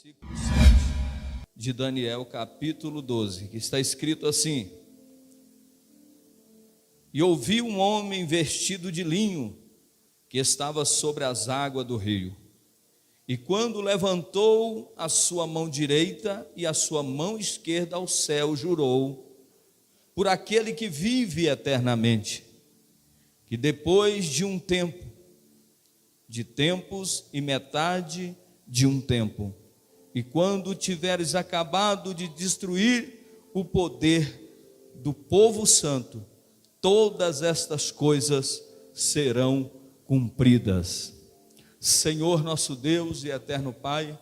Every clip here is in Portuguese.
Versículo 7 de Daniel, capítulo 12, que está escrito assim: E ouvi um homem vestido de linho, que estava sobre as águas do rio. E quando levantou a sua mão direita e a sua mão esquerda ao céu, jurou, por aquele que vive eternamente, que depois de um tempo, de tempos e metade de um tempo, e quando tiveres acabado de destruir o poder do povo santo, todas estas coisas serão cumpridas. Senhor nosso Deus e eterno Pai,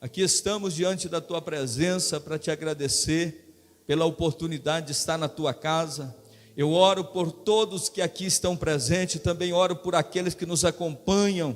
aqui estamos diante da Tua presença para Te agradecer pela oportunidade de estar na Tua casa. Eu oro por todos que aqui estão presentes, também oro por aqueles que nos acompanham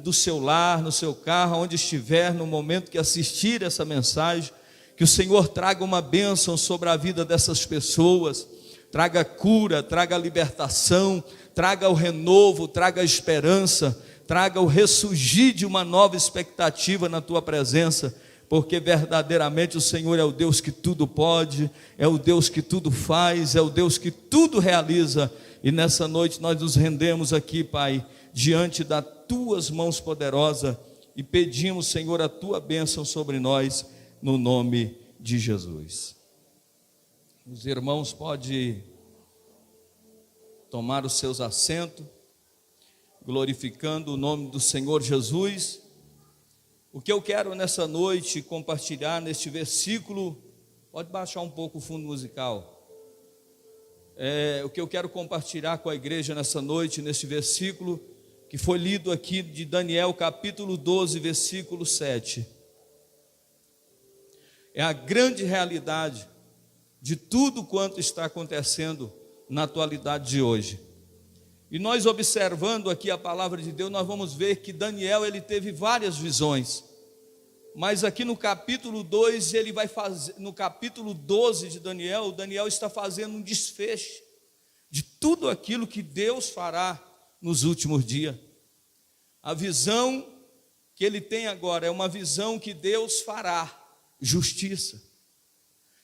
do seu lar, no seu carro, onde estiver, no momento que assistir essa mensagem, que o Senhor traga uma bênção sobre a vida dessas pessoas, traga cura, traga libertação, traga o renovo, traga a esperança, traga o ressurgir de uma nova expectativa na Tua presença, porque verdadeiramente o Senhor é o Deus que tudo pode, é o Deus que tudo faz, é o Deus que tudo realiza, e nessa noite nós nos rendemos aqui, Pai, diante das Tuas mãos poderosas, e pedimos, Senhor, a Tua bênção sobre nós, no nome de Jesus. Os irmãos podem tomar os seus assentos, glorificando o nome do Senhor Jesus. O que eu quero nessa noite compartilhar neste versículo, pode baixar um pouco o fundo musical, o que eu quero compartilhar com a igreja nessa noite, neste versículo, que foi lido aqui de Daniel capítulo 12, versículo 7, é a grande realidade de tudo quanto está acontecendo na atualidade de hoje. E nós observando aqui a palavra de Deus, nós vamos ver que Daniel, ele teve várias visões, mas aqui no capítulo 2, ele vai fazer, no capítulo 12 de Daniel, Daniel está fazendo um desfecho de tudo aquilo que Deus fará nos últimos dias. A visão que ele tem agora é uma visão que Deus fará justiça.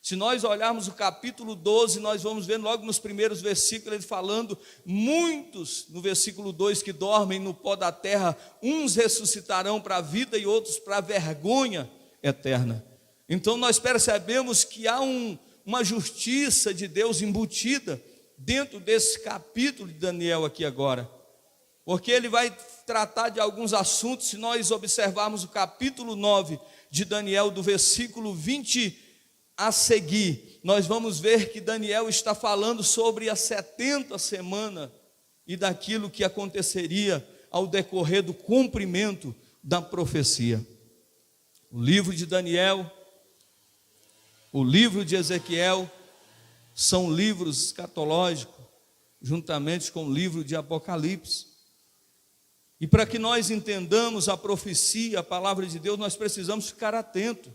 Se nós olharmos o capítulo 12, nós vamos ver logo nos primeiros versículos, ele falando, muitos, no versículo 2, que dormem no pó da terra, uns ressuscitarão para a vida e outros para a vergonha eterna. Então nós percebemos que há uma justiça de Deus embutida dentro desse capítulo de Daniel aqui agora, porque ele vai tratar de alguns assuntos. Se nós observarmos o capítulo 9 de Daniel, do versículo 20 a seguir, nós vamos ver que Daniel está falando sobre as 70 semanas e daquilo que aconteceria ao decorrer do cumprimento da profecia. O livro de Daniel, o livro de Ezequiel, são livros escatológicos, juntamente com o livro de Apocalipse. E para que nós entendamos a profecia, a palavra de Deus, nós precisamos ficar atentos,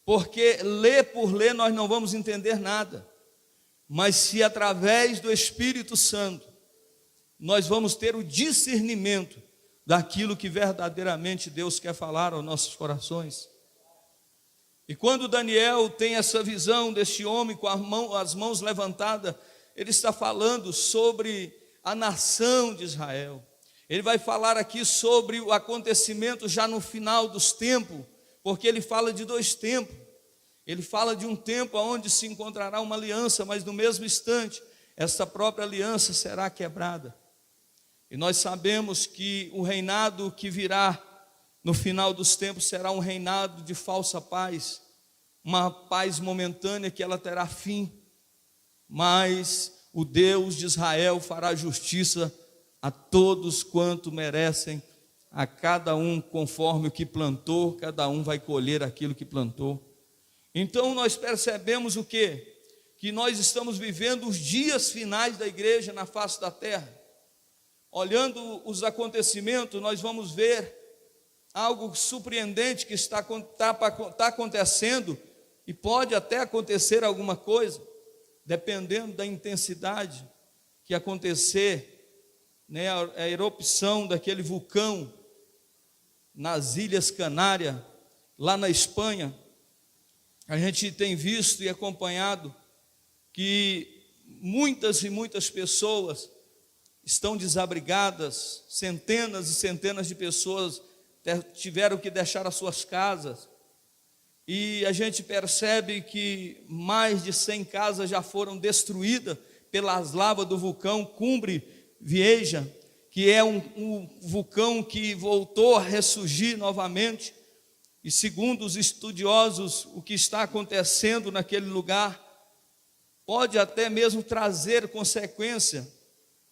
porque ler por ler nós não vamos entender nada, mas se através do Espírito Santo nós vamos ter o discernimento daquilo que verdadeiramente Deus quer falar aos nossos corações. E quando Daniel tem essa visão deste homem com as mãos levantadas, ele está falando sobre a nação de Israel. Ele vai falar aqui sobre o acontecimento já no final dos tempos, porque ele fala de dois tempos. Ele fala de um tempo onde se encontrará uma aliança, mas no mesmo instante, essa própria aliança será quebrada. E nós sabemos que o reinado que virá no final dos tempos será um reinado de falsa paz, uma paz momentânea que ela terá fim, mas o Deus de Israel fará justiça a todos quanto merecem, a cada um conforme o que plantou, cada um vai colher aquilo que plantou. Então nós percebemos o quê? Que nós estamos vivendo os dias finais da igreja na face da terra. Olhando os acontecimentos, nós vamos ver algo surpreendente que está acontecendo, e pode até acontecer alguma coisa, dependendo da intensidade que acontecer, a erupção daquele vulcão nas Ilhas Canárias, lá na Espanha, a gente tem visto e acompanhado que muitas e muitas pessoas estão desabrigadas, centenas e centenas de pessoas tiveram que deixar as suas casas, e a gente percebe que mais de 100 casas já foram destruídas pelas lavas do vulcão Cumbre Vieja, que é um vulcão que voltou a ressurgir novamente. E segundo os estudiosos, o que está acontecendo naquele lugar pode até mesmo trazer consequência,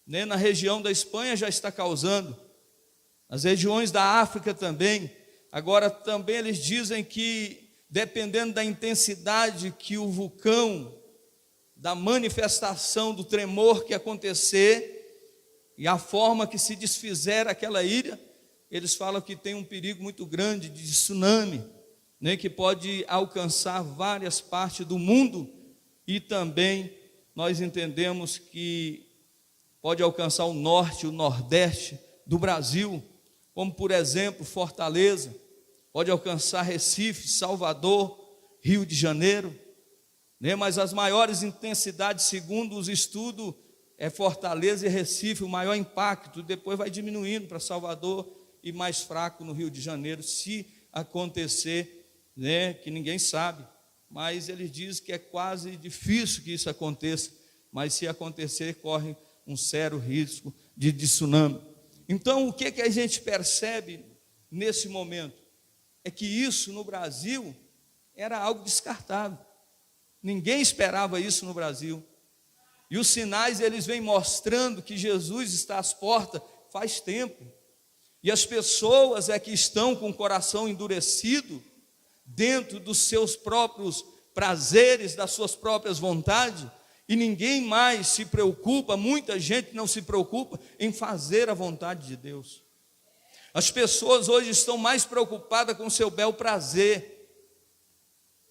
né? Na região da Espanha já está causando, nas regiões da África também. Agora também eles dizem que, dependendo da intensidade que o vulcão, da manifestação do tremor que acontecer e a forma que se desfizer aquela ilha, eles falam que tem um perigo muito grande de tsunami, né, que pode alcançar várias partes do mundo, e também nós entendemos que pode alcançar o norte, o nordeste do Brasil, como por exemplo Fortaleza, pode alcançar Recife, Salvador, Rio de Janeiro, né, mas as maiores intensidades, segundo os estudos, é Fortaleza e Recife, o maior impacto, depois vai diminuindo para Salvador, e mais fraco no Rio de Janeiro, se acontecer, né, que ninguém sabe, mas eles dizem que é quase difícil que isso aconteça, mas se acontecer, corre um sério risco de tsunami. Então, o que a gente percebe nesse momento? É que isso no Brasil era algo descartável, ninguém esperava isso no Brasil, e os sinais eles vêm mostrando que Jesus está às portas faz tempo, e as pessoas é que estão com o coração endurecido dentro dos seus próprios prazeres, das suas próprias vontades, e ninguém mais se preocupa, muita gente não se preocupa em fazer a vontade de Deus. As pessoas hoje estão mais preocupadas com o seu bel prazer,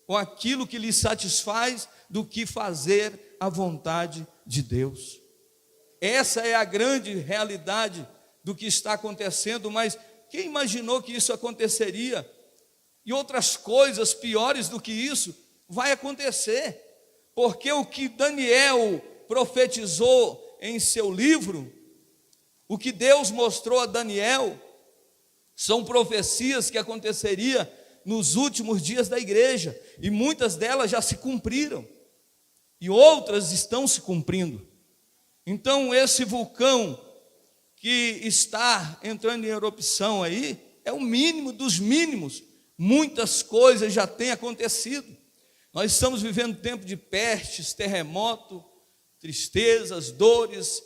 com aquilo que lhes satisfaz, do que fazer a vontade de Deus. Essa é a grande realidade do que está acontecendo, mas quem imaginou que isso aconteceria? E outras coisas piores do que isso vai acontecer, porque o que Daniel profetizou em seu livro, o que Deus mostrou a Daniel, são profecias que aconteceria nos últimos dias da igreja, e muitas delas já se cumpriram, e outras estão se cumprindo. Então esse vulcão que está entrando em erupção aí, é o mínimo dos mínimos. Muitas coisas já têm acontecido. Nós estamos vivendo tempo de pestes, terremoto, tristezas, dores,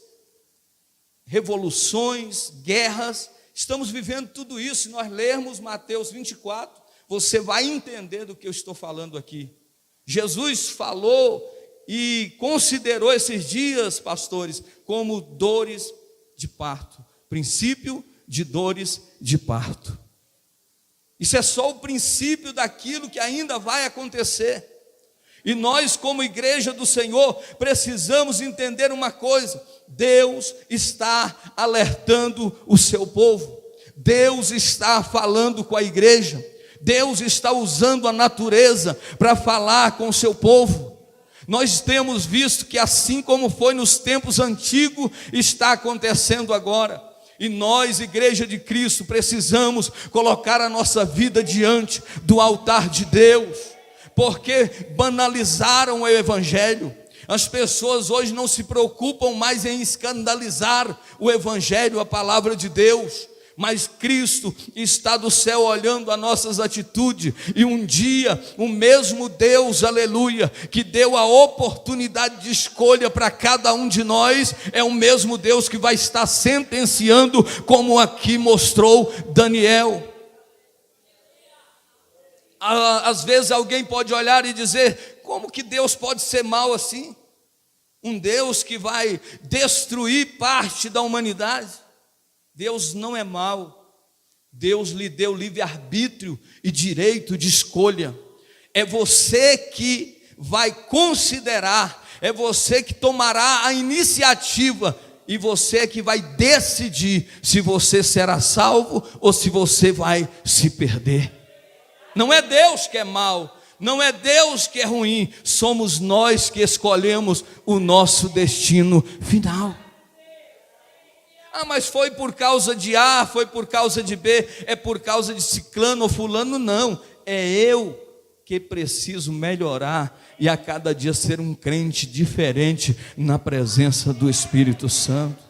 revoluções, guerras. Estamos vivendo tudo isso. Se nós lermos Mateus 24, você vai entender do que eu estou falando aqui. Jesus falou e considerou esses dias, pastores, como dores de parto, princípio de dores de parto. Isso é só o princípio daquilo que ainda vai acontecer. E nós, como igreja do Senhor, precisamos entender uma coisa: Deus está alertando o seu povo, Deus está falando com a igreja, Deus está usando a natureza para falar com o seu povo. Nós temos visto que assim como foi nos tempos antigos, está acontecendo agora. E nós, igreja de Cristo, precisamos colocar a nossa vida diante do altar de Deus, porque banalizaram o evangelho. As pessoas hoje não se preocupam mais em escandalizar o evangelho, a palavra de Deus. Mas Cristo está do céu olhando as nossas atitudes, e um dia o mesmo Deus, aleluia, que deu a oportunidade de escolha para cada um de nós, é o mesmo Deus que vai estar sentenciando, como aqui mostrou Daniel. Às vezes alguém pode olhar e dizer: como que Deus pode ser mau assim? Um Deus que vai destruir parte da humanidade? Deus não é mau, Deus lhe deu livre-arbítrio e direito de escolha. É você que vai considerar, é você que tomará a iniciativa, e você que vai decidir se você será salvo ou se você vai se perder. Não é Deus que é mau, não é Deus que é ruim, somos nós que escolhemos o nosso destino final. Ah, mas foi por causa de A, foi por causa de B, é por causa de ciclano ou fulano? Não, é eu que preciso melhorar e a cada dia ser um crente diferente na presença do Espírito Santo.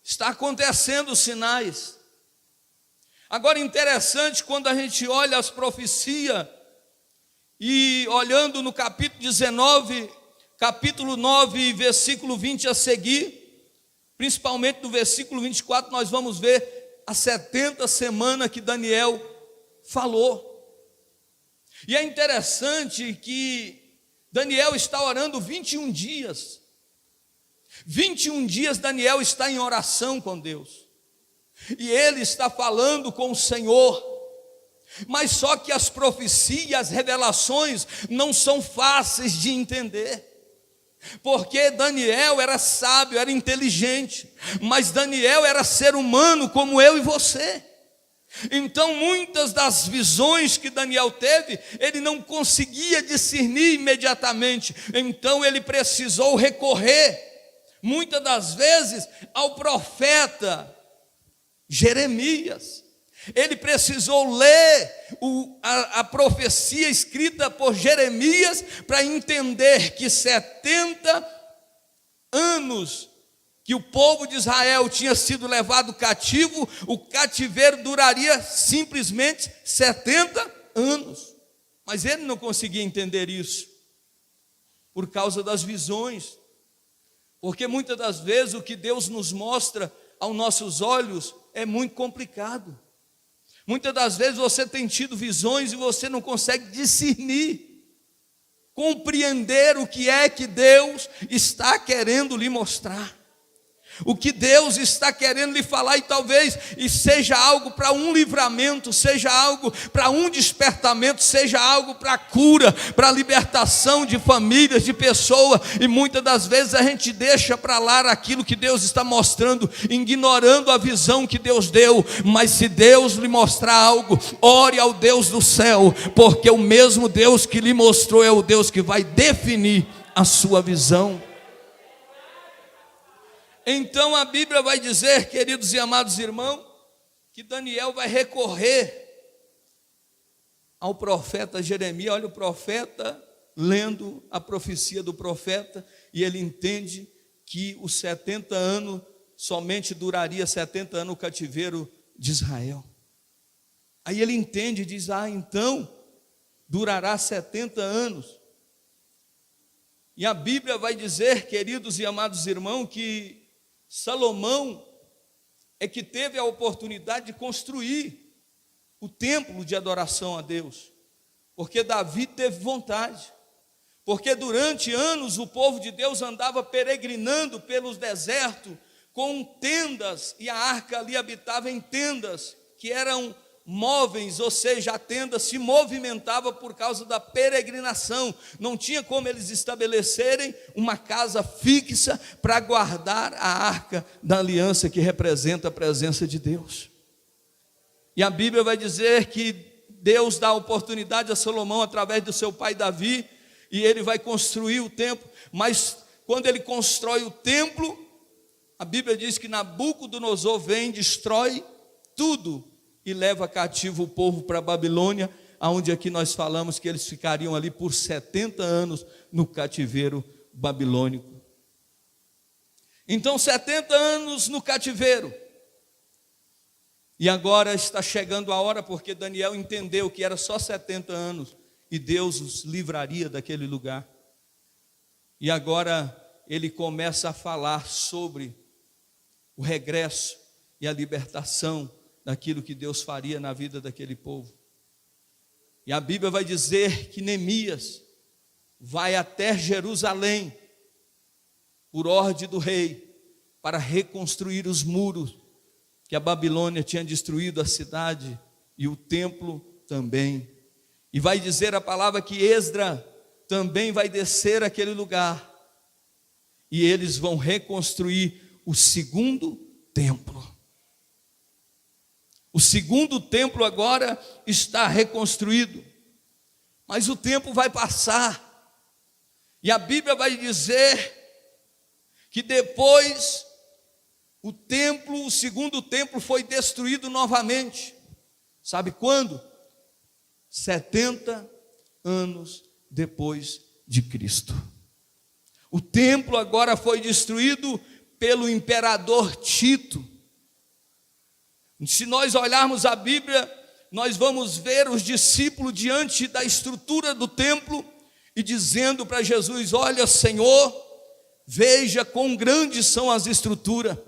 Está acontecendo os sinais. Agora, interessante, quando a gente olha as profecias, e olhando no capítulo 19, capítulo 9, versículo 20 a seguir, principalmente no versículo 24, nós vamos ver as 70 semanas que Daniel falou. E é interessante que Daniel está orando 21 dias. 21 dias Daniel está em oração com Deus. E ele está falando com o Senhor. Mas só que as profecias, as revelações não são fáceis de entender. Porque Daniel era sábio, era inteligente, mas Daniel era ser humano como eu e você. Então muitas das visões que Daniel teve, ele não conseguia discernir imediatamente. Então ele precisou recorrer, muitas das vezes, ao profeta Jeremias. Ele precisou ler a profecia escrita por Jeremias para entender que 70 anos que o povo de Israel tinha sido levado cativo, o cativeiro duraria simplesmente 70 anos. Mas ele não conseguia entender isso, por causa das visões. Porque muitas das vezes o que Deus nos mostra aos nossos olhos é muito complicado. Muitas das vezes você tem tido visões e você não consegue discernir, compreender o que é que Deus está querendo lhe mostrar. O que Deus está querendo lhe falar, e talvez seja algo para um livramento, seja algo para um despertamento, seja algo para cura, para libertação de famílias, de pessoas. E muitas das vezes a gente deixa para lá aquilo que Deus está mostrando, ignorando a visão que Deus deu. Mas se Deus lhe mostrar algo, ore ao Deus do céu, porque o mesmo Deus que lhe mostrou é o Deus que vai definir a sua visão. Então a Bíblia vai dizer, queridos e amados irmãos, que Daniel vai recorrer ao profeta Jeremias. Olha o profeta lendo a profecia do profeta, e ele entende que os 70 anos, somente duraria 70 anos o cativeiro de Israel. Aí ele entende e diz, então durará 70 anos. E a Bíblia vai dizer, queridos e amados irmãos, que Salomão é que teve a oportunidade de construir o templo de adoração a Deus, porque Davi teve vontade, porque durante anos o povo de Deus andava peregrinando pelos desertos com tendas, e a arca ali habitava em tendas que eram móveis, ou seja, a tenda se movimentava por causa da peregrinação. Não tinha como eles estabelecerem uma casa fixa para guardar a arca da aliança, que representa a presença de Deus. E a Bíblia vai dizer que Deus dá a oportunidade a Salomão através do seu pai Davi, e ele vai construir o templo. Mas quando ele constrói o templo, a Bíblia diz que Nabucodonosor vem, destrói tudo e leva cativo o povo para a Babilônia, aonde aqui nós falamos que eles ficariam ali por 70 anos no cativeiro babilônico. Então 70 anos no cativeiro, e agora está chegando a hora, porque Daniel entendeu que era só 70 anos, e Deus os livraria daquele lugar. E agora ele começa a falar sobre o regresso e a libertação daquilo que Deus faria na vida daquele povo. E a Bíblia vai dizer que Neemias vai até Jerusalém, por ordem do rei, para reconstruir os muros, que a Babilônia tinha destruído a cidade, e o templo também. E vai dizer a palavra que Esdra também vai descer aquele lugar, e eles vão reconstruir o segundo templo. O segundo templo agora está reconstruído. Mas o tempo vai passar. E a Bíblia vai dizer que depois o segundo templo foi destruído novamente. Sabe quando? 70 anos depois de Cristo. O templo agora foi destruído pelo imperador Tito. Se nós olharmos a Bíblia, nós vamos ver os discípulos diante da estrutura do templo e dizendo para Jesus: olha, Senhor, veja quão grandes são as estruturas.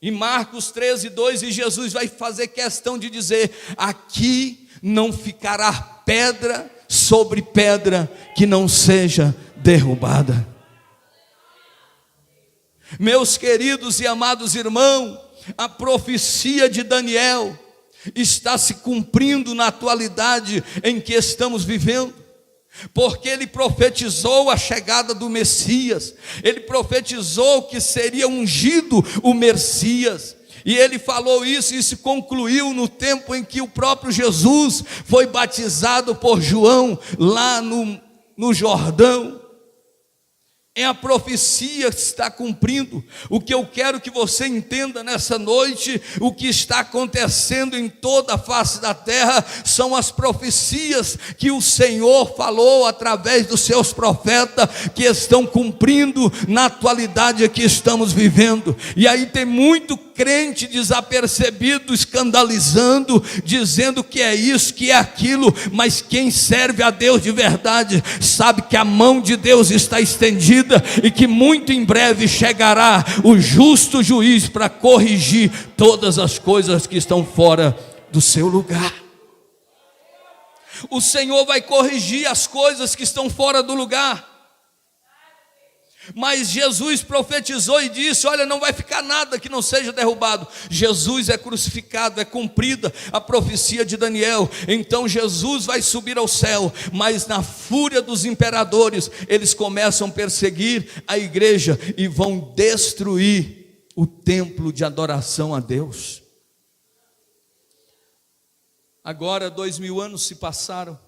Em Marcos 13:2, e Jesus vai fazer questão de dizer: aqui não ficará pedra sobre pedra que não seja derrubada. Meus queridos e amados irmãos, a profecia de Daniel está se cumprindo na atualidade em que estamos vivendo, porque ele profetizou a chegada do Messias, ele profetizou que seria ungido o Messias, e ele falou isso, e se concluiu no tempo em que o próprio Jesus foi batizado por João lá no Jordão. É a profecia que está cumprindo. O que eu quero que você entenda nessa noite, o que está acontecendo em toda a face da terra, são as profecias que o Senhor falou através dos seus profetas, que estão cumprindo na atualidade que estamos vivendo. E aí tem muito crente desapercebido, escandalizando, dizendo que é isso, que é aquilo, mas quem serve a Deus de verdade, sabe que a mão de Deus está estendida, e que muito em breve chegará o justo juiz para corrigir todas as coisas que estão fora do seu lugar. O Senhor vai corrigir as coisas que estão fora do lugar. Mas Jesus profetizou e disse: olha, não vai ficar nada que não seja derrubado. Jesus é crucificado, é cumprida a profecia de Daniel. Então Jesus vai subir ao céu, mas na fúria dos imperadores, eles começam a perseguir a igreja e vão destruir o templo de adoração a Deus. Agora 2000 anos se passaram,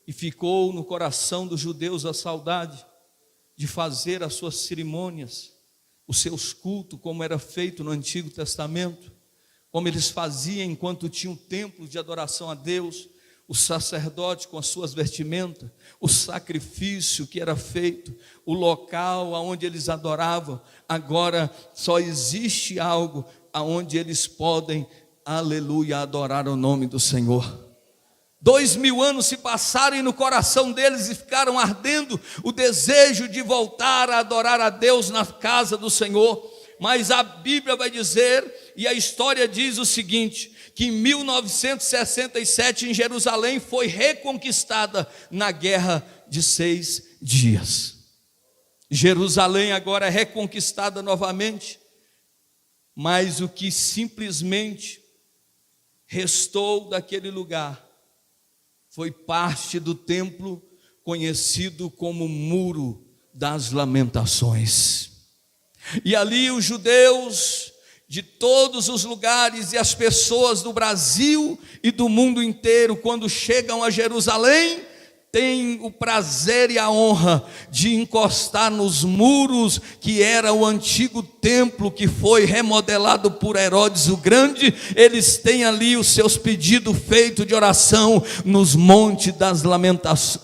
e ficou no coração dos judeus a saudade de fazer as suas cerimônias, os seus cultos, como era feito no Antigo Testamento, como eles faziam enquanto tinham templo de adoração a Deus, o sacerdote com as suas vestimentas, o sacrifício que era feito, o local onde eles adoravam. Agora só existe algo onde eles podem, aleluia, adorar o nome do Senhor. 2000 anos se passaram e no coração deles ficaram ardendo o desejo de voltar a adorar a Deus na casa do Senhor. Mas a Bíblia vai dizer, e a história diz o seguinte, que em 1967 em Jerusalém foi reconquistada na guerra de 6 dias. Jerusalém agora é reconquistada novamente, mas o que simplesmente restou daquele lugar foi parte do templo conhecido como Muro das Lamentações. E ali os judeus de todos os lugares e as pessoas do Brasil e do mundo inteiro, quando chegam a Jerusalém, têm o prazer e a honra de encostar nos muros que era o antigo templo que foi remodelado por Herodes o Grande. Eles têm ali os seus pedidos feitos de oração nos montes das lamentações,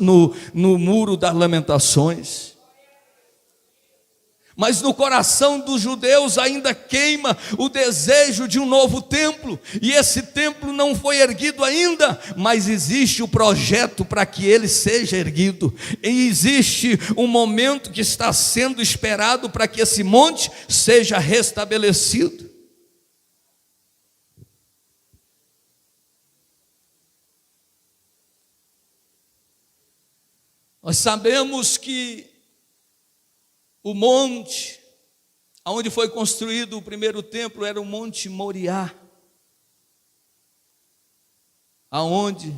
no Muro das Lamentações. Mas no coração dos judeus ainda queima o desejo de um novo templo, e esse templo não foi erguido ainda, mas existe o projeto para que ele seja erguido, e existe um momento que está sendo esperado para que esse monte seja restabelecido. Nós sabemos que o monte onde foi construído o primeiro templo era o Monte Moriá, aonde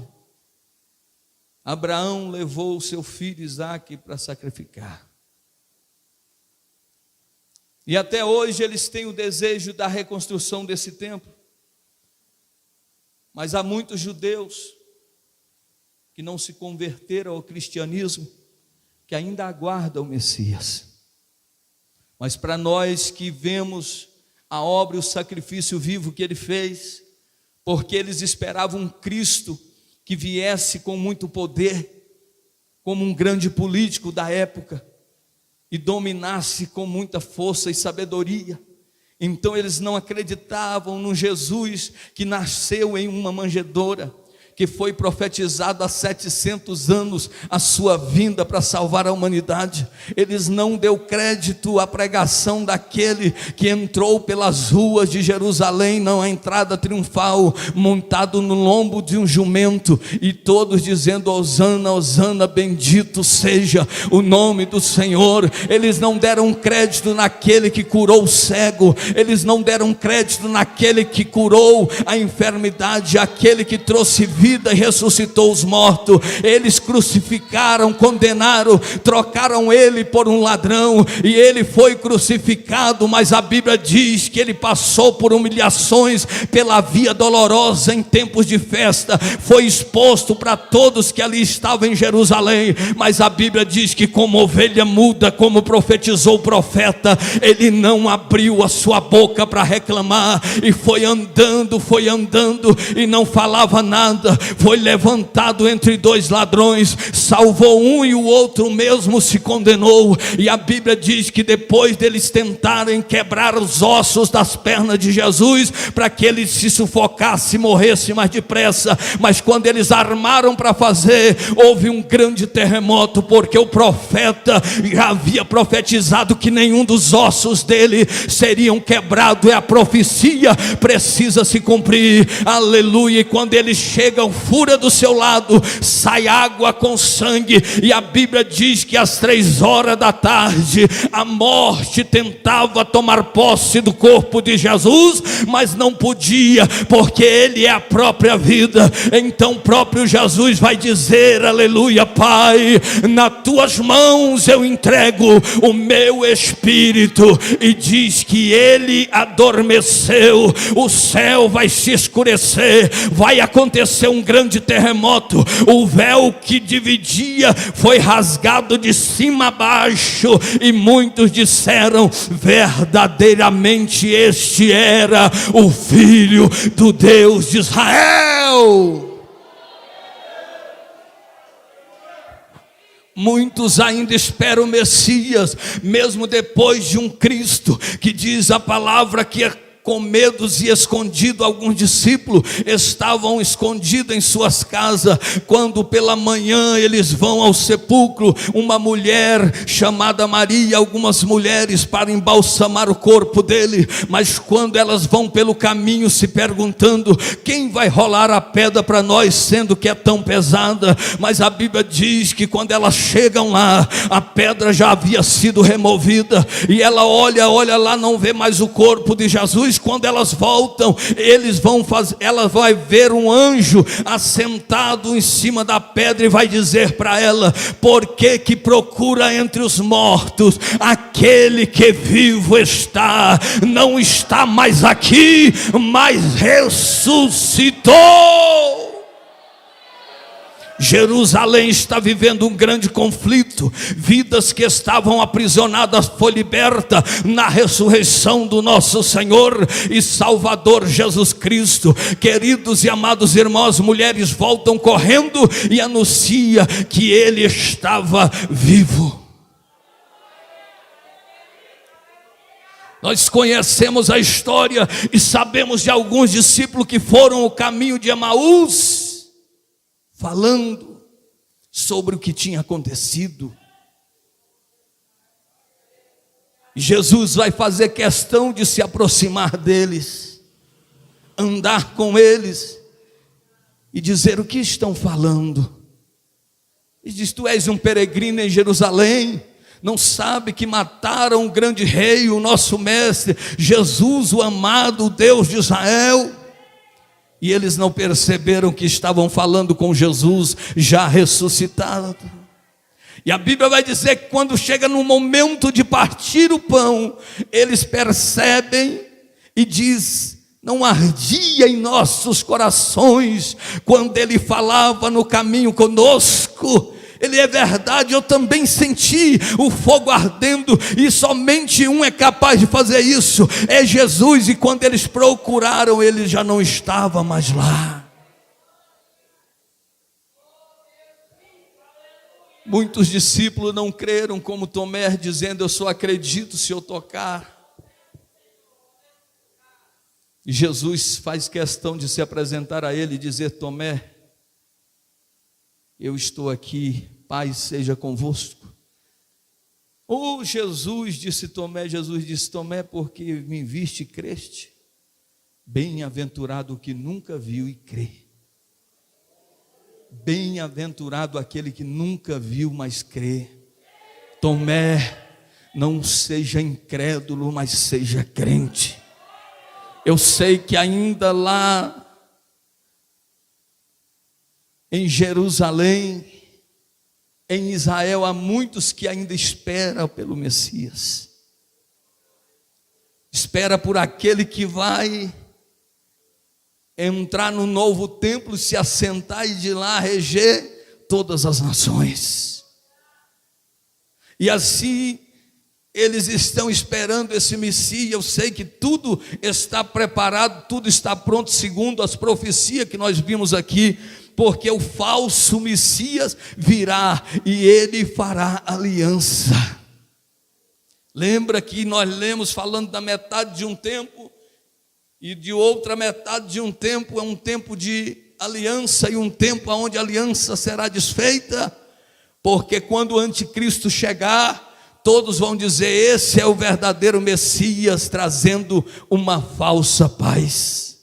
Abraão levou o seu filho Isaque para sacrificar. E até hoje eles têm o desejo da reconstrução desse templo. Mas há muitos judeus que não se converteram ao cristianismo, que ainda aguardam o Messias. Mas para nós que vemos a obra e o sacrifício vivo que ele fez, porque eles esperavam um Cristo que viesse com muito poder, como um grande político da época, e dominasse com muita força e sabedoria. Então eles não acreditavam no Jesus que nasceu em uma manjedoura, que foi profetizado há 700 anos a sua vinda para salvar a humanidade. Eles não deu crédito à pregação daquele que entrou pelas ruas de Jerusalém, não a entrada triunfal, montado no lombo de um jumento, e todos dizendo: Hosana, Hosana, bendito seja o nome do Senhor. Eles não deram crédito naquele que curou o cego, eles não deram crédito naquele que curou a enfermidade, aquele que trouxe vida e ressuscitou os mortos. Eles crucificaram, condenaram, trocaram ele por um ladrão, e ele foi crucificado, mas a Bíblia diz que ele passou por humilhações pela via dolorosa em tempos de festa, foi exposto para todos que ali estavam em Jerusalém, mas a Bíblia diz que como ovelha muda, como profetizou o profeta, ele não abriu a sua boca para reclamar, e foi andando e não falava nada. Foi levantado entre dois ladrões, salvou um e o outro mesmo se condenou. E a Bíblia diz que depois deles tentarem quebrar os ossos das pernas de Jesus, para que ele se sufocasse e morresse mais depressa, mas quando eles armaram para fazer, houve um grande terremoto, porque o profeta já havia profetizado que nenhum dos ossos dele seriam quebrados, e a profecia precisa se cumprir. Aleluia. E quando eles chegam, fura do seu lado, sai água com sangue, e a Bíblia diz que às 3 horas da tarde a morte tentava tomar posse do corpo de Jesus, mas não podia, porque ele é a própria vida. Então o próprio Jesus vai dizer: aleluia, Pai, nas tuas mãos eu entrego o meu espírito, e diz que ele adormeceu. O céu vai se escurecer, vai acontecer um grande terremoto, o véu que dividia foi rasgado de cima a baixo, e muitos disseram: verdadeiramente este era o Filho do Deus de Israel. Muitos ainda esperam o Messias, mesmo depois de um Cristo que diz a palavra que com medos e escondido, alguns discípulos estavam escondidos em suas casas. Quando pela manhã eles vão ao sepulcro, uma mulher chamada Maria, algumas mulheres, para embalsamar o corpo dele, mas quando elas vão pelo caminho se perguntando: quem vai rolar a pedra para nós, sendo que é tão pesada? Mas a Bíblia diz que quando elas chegam lá, a pedra já havia sido removida, e ela olha lá, não vê mais o corpo de Jesus. Quando elas voltam, ela vai ver um anjo assentado em cima da pedra, e vai dizer para ela: por que procura entre os mortos aquele que vivo está? Não está mais aqui, mas ressuscitou. Jerusalém está vivendo um grande conflito. Vidas que estavam aprisionadas foi liberta na ressurreição do nosso Senhor e Salvador Jesus Cristo. Queridos e amados irmãos, mulheres voltam correndo e anuncia que ele estava vivo. Nós conhecemos a história e sabemos de alguns discípulos que foram o caminho de Emaús, falando sobre o que tinha acontecido. Jesus vai fazer questão de se aproximar deles, andar com eles e dizer: o que estão falando? E diz: tu és um peregrino em Jerusalém, não sabe que mataram o grande rei, o nosso mestre, Jesus, o amado, o Deus de Israel? E eles não perceberam que estavam falando com Jesus já ressuscitado. E a Bíblia vai dizer que quando chega no momento de partir o pão, eles percebem e diz: não ardia em nossos corações quando ele falava no caminho conosco. Ele é verdade, eu também senti o fogo ardendo, e somente um é capaz de fazer isso, é Jesus. E quando eles procuraram, ele já não estava mais lá. Muitos discípulos não creram como Tomé, dizendo: eu só acredito se eu tocar. E Jesus faz questão de se apresentar a ele e dizer: Tomé, eu estou aqui, paz seja convosco. Oh, Jesus, disse Tomé, Jesus disse: Tomé, porque me viste e creste? Bem-aventurado o que nunca viu e crê. Bem-aventurado aquele que nunca viu, mas crê. Tomé, não seja incrédulo, mas seja crente. Eu sei que ainda lá em Jerusalém, em Israel, há muitos que ainda esperam pelo Messias. Espera por aquele que vai entrar no novo templo, se assentar e de lá reger todas as nações. E assim eles estão esperando esse Messias. Eu sei que tudo está preparado, tudo está pronto, segundo as profecias que nós vimos aqui, porque o falso Messias virá e ele fará aliança. Lembra que nós lemos falando da metade de um tempo, e de outra metade de um tempo é um tempo de aliança, e um tempo onde a aliança será desfeita, porque quando o anticristo chegar, todos vão dizer: esse é o verdadeiro Messias, trazendo uma falsa paz.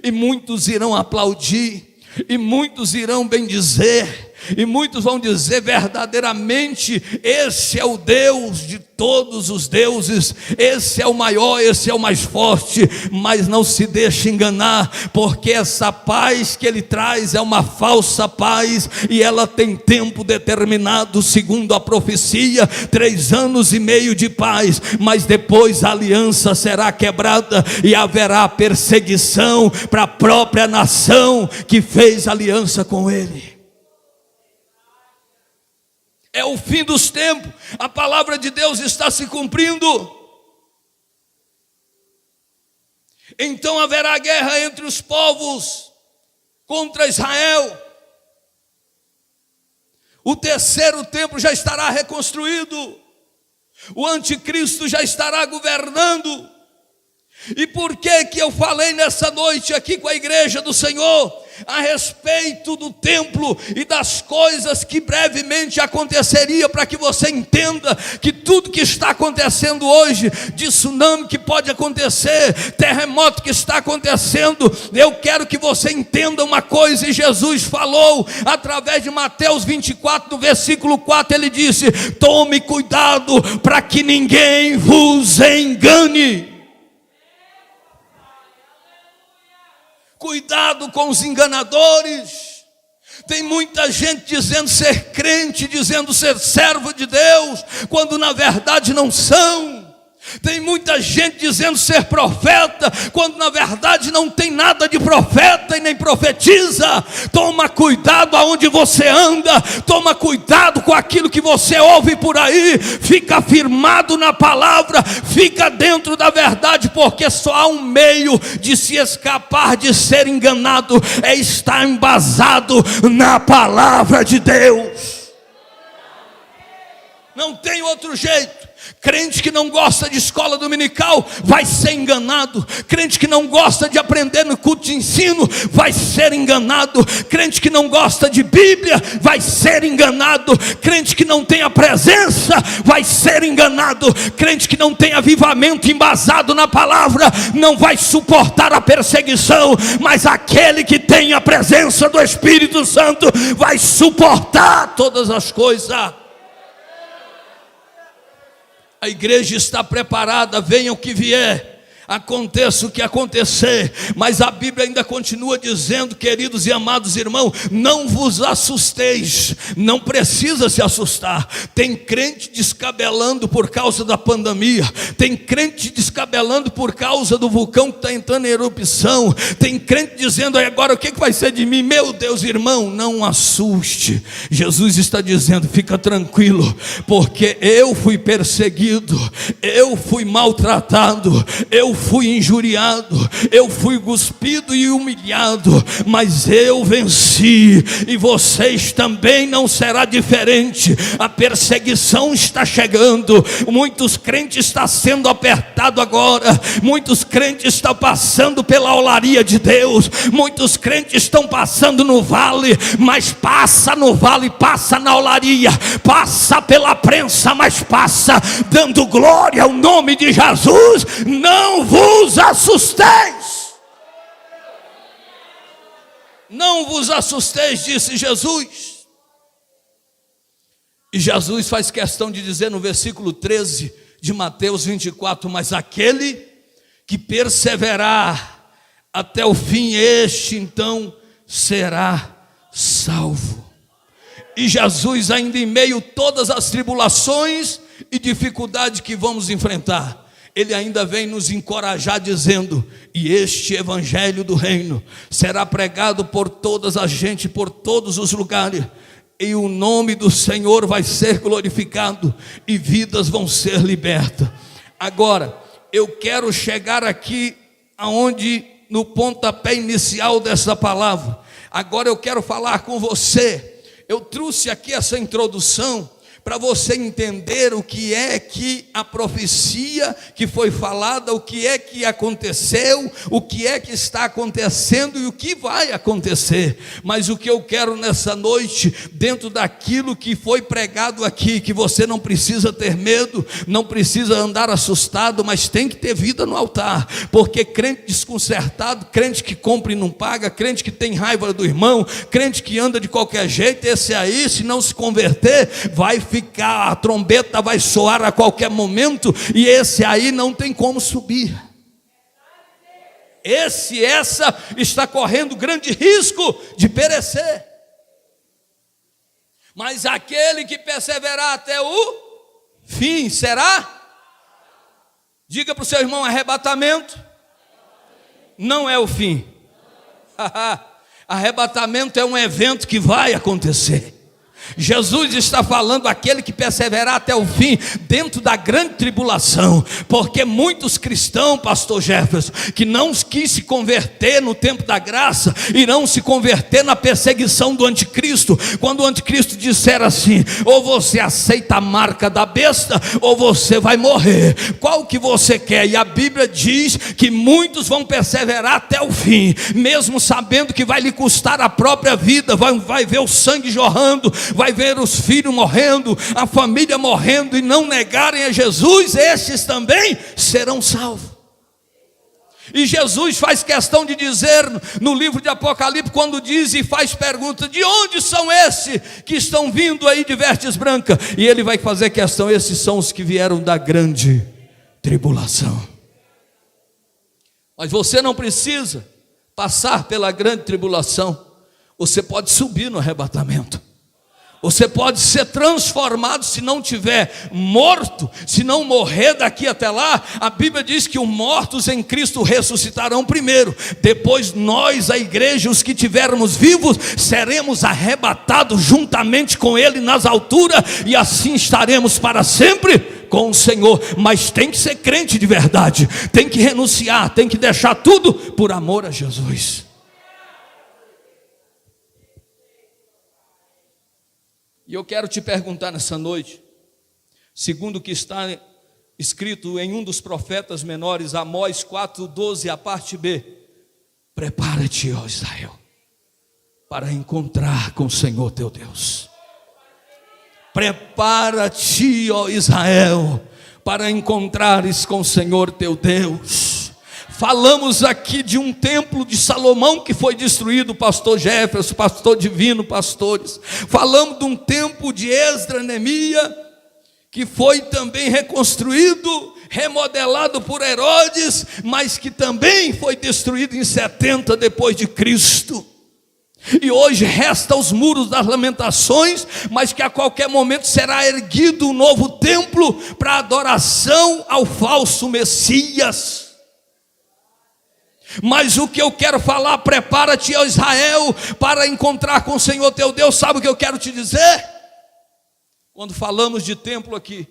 E muitos irão aplaudir, e muitos irão bendizer, e muitos vão dizer: verdadeiramente esse é o Deus de todos os deuses, esse é o maior, esse é o mais forte. Mas não se deixe enganar, porque essa paz que ele traz é uma falsa paz, e ela tem tempo determinado, segundo a profecia, 3 anos e meio de paz, mas depois a aliança será quebrada e haverá perseguição para a própria nação que fez aliança com ele. É o fim dos tempos, a palavra de Deus está se cumprindo. Então haverá guerra entre os povos contra Israel. O 3º templo já estará reconstruído. O anticristo já estará governando. E por que eu falei nessa noite aqui com a igreja do Senhor a respeito do templo e das coisas que brevemente aconteceria, para que você entenda que tudo que está acontecendo hoje, de tsunami que pode acontecer, terremoto que está acontecendo, eu quero que você entenda uma coisa. E Jesus falou através de Mateus 24, no versículo 4, ele disse: tome cuidado para que ninguém vos engane. Cuidado com os enganadores. Tem muita gente dizendo ser crente, dizendo ser servo de Deus, quando na verdade não são. Tem muita gente dizendo ser profeta, quando na verdade não tem nada de profeta e nem profetiza. Toma cuidado aonde você anda, toma cuidado com aquilo que você ouve por aí. Fica firmado na palavra, fica dentro da verdade, porque só há um meio de se escapar de ser enganado, é estar embasado na palavra de Deus. Não tem outro jeito. Crente que não gosta de escola dominical vai ser enganado. Crente que não gosta de aprender no culto de ensino vai ser enganado. Crente que não gosta de Bíblia vai ser enganado. Crente que não tem a presença vai ser enganado. Crente que não tem avivamento embasado na palavra não vai suportar a perseguição. Mas aquele que tem a presença do Espírito Santo vai suportar todas as coisas. A igreja está preparada, venha o que vier. Aconteça o que acontecer, mas a Bíblia ainda continua dizendo, queridos e amados irmãos, não vos assusteis. Não precisa se assustar. Tem crente descabelando por causa da pandemia, tem crente descabelando por causa do vulcão que está entrando em erupção, tem crente dizendo, agora o que vai ser de mim? Meu Deus, irmão, não assuste. Jesus está dizendo, fica tranquilo, porque eu fui perseguido, eu fui maltratado, eu fui injuriado, eu fui cuspido e humilhado, mas eu venci, e vocês também não será diferente. A perseguição está chegando, muitos crentes estão sendo apertados agora, muitos crentes estão passando pela olaria de Deus, muitos crentes estão passando no vale, mas passa no vale, passa na olaria, passa pela prensa, mas passa dando glória ao nome de Jesus. Não vos assusteis, não vos assusteis, disse Jesus. E Jesus faz questão de dizer no versículo 13 de Mateus 24, mas aquele que perseverar até o fim, este então será salvo. E Jesus, ainda em meio a todas as tribulações e dificuldades que vamos enfrentar, Ele ainda vem nos encorajar dizendo, e este evangelho do reino será pregado por todas as gente, por todos os lugares, e o nome do Senhor vai ser glorificado, e vidas vão ser libertas. Agora, eu quero chegar aqui, aonde, no pontapé inicial dessa palavra. Agora eu quero falar com você. Eu trouxe aqui essa introdução para você entender o que é que a profecia que foi falada, o que é que aconteceu, o que é que está acontecendo e o que vai acontecer. Mas o que eu quero nessa noite, dentro daquilo que foi pregado aqui, que você não precisa ter medo, não precisa andar assustado, mas tem que ter vida no altar, porque crente desconcertado, crente que compra e não paga, crente que tem raiva do irmão, crente que anda de qualquer jeito, esse aí, se não se converter, vai ficar, a trombeta vai soar a qualquer momento, e esse aí não tem como subir. Essa está correndo grande risco de perecer. Mas aquele que perseverar até o fim será. Diga para o seu irmão, arrebatamento não é o fim. Arrebatamento é um evento que vai acontecer. Jesus está falando aquele que perseverar até o fim, dentro da grande tribulação, porque muitos cristãos, pastor Jefferson, que não quis se converter no tempo da graça, irão se converter na perseguição do anticristo, quando o anticristo disser assim, ou você aceita a marca da besta, ou você vai morrer, qual que você quer? E a Bíblia diz que muitos vão perseverar até o fim, mesmo sabendo que vai lhe custar a própria vida, vai ver o sangue jorrando, vai ver os filhos morrendo, a família morrendo, e não negarem a Jesus, estes também serão salvos. E Jesus faz questão de dizer no livro de Apocalipse, quando diz e faz pergunta, de onde são esses que estão vindo aí de vestes brancas? E ele vai fazer questão, esses são os que vieram da grande tribulação. Mas você não precisa passar pela grande tribulação, você pode subir no arrebatamento. Você pode ser transformado, se não tiver morto, se não morrer daqui até lá. A Bíblia diz que os mortos em Cristo ressuscitarão primeiro, depois nós, a igreja, os que tivermos vivos, seremos arrebatados juntamente com Ele nas alturas, e assim estaremos para sempre com o Senhor. Mas tem que ser crente de verdade, tem que renunciar, tem que deixar tudo por amor a Jesus. E eu quero te perguntar nessa noite, segundo o que está escrito em um dos profetas menores, Amós 4:12, a parte B: prepara-te, ó Israel, para encontrar com o Senhor teu Deus. Prepara-te, ó Israel, para encontrares com o Senhor teu Deus. Falamos aqui de um templo de Salomão que foi destruído, pastor Jefferson, pastor Divino, pastores. Falamos de um templo de Esdras, Neemias, que foi também reconstruído, remodelado por Herodes, mas que também foi destruído em 70 depois de Cristo. E hoje resta os muros das lamentações, mas que a qualquer momento será erguido um novo templo para adoração ao falso Messias. Mas o que eu quero falar, prepara-te, ó Israel, para encontrar com o Senhor teu Deus. Sabe o que eu quero te dizer? Quando falamos de templo aqui,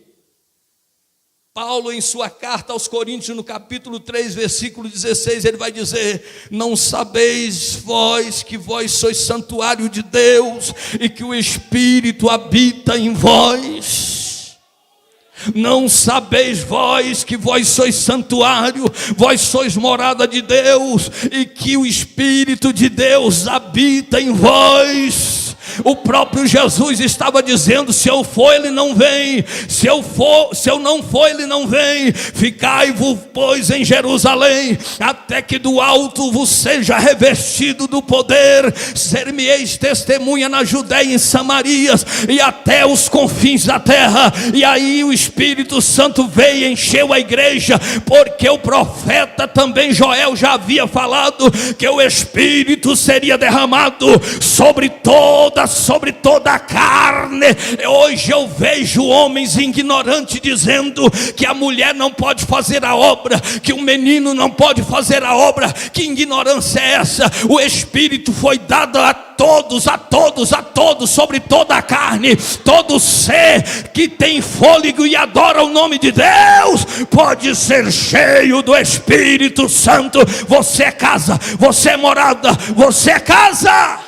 Paulo, em sua carta aos Coríntios, no capítulo 3, versículo 16, ele vai dizer: não sabeis vós que vós sois santuário de Deus e que o Espírito habita em vós? Não sabeis vós que vós sois santuário, vós sois morada de Deus e que o Espírito de Deus habita em vós? O próprio Jesus estava dizendo: se eu for, ele não vem. Se eu não for, ele não vem. Ficai-vos, pois, em Jerusalém, até que do alto vos seja revestido do poder. Ser-me-eis testemunha na Judéia e em Samarias e até os confins da terra. E aí o Espírito Santo veio e encheu a igreja, porque o profeta também Joel já havia falado que o Espírito seria derramado sobre toda a carne. Hoje eu vejo homens ignorantes dizendo que a mulher não pode fazer a obra, que o menino não pode fazer a obra. Que ignorância é essa? O Espírito foi dado a todos, sobre toda a carne. Todo ser que tem fôlego e adora o nome de Deus pode ser cheio do Espírito Santo. Você é casa, você é morada, você é casa.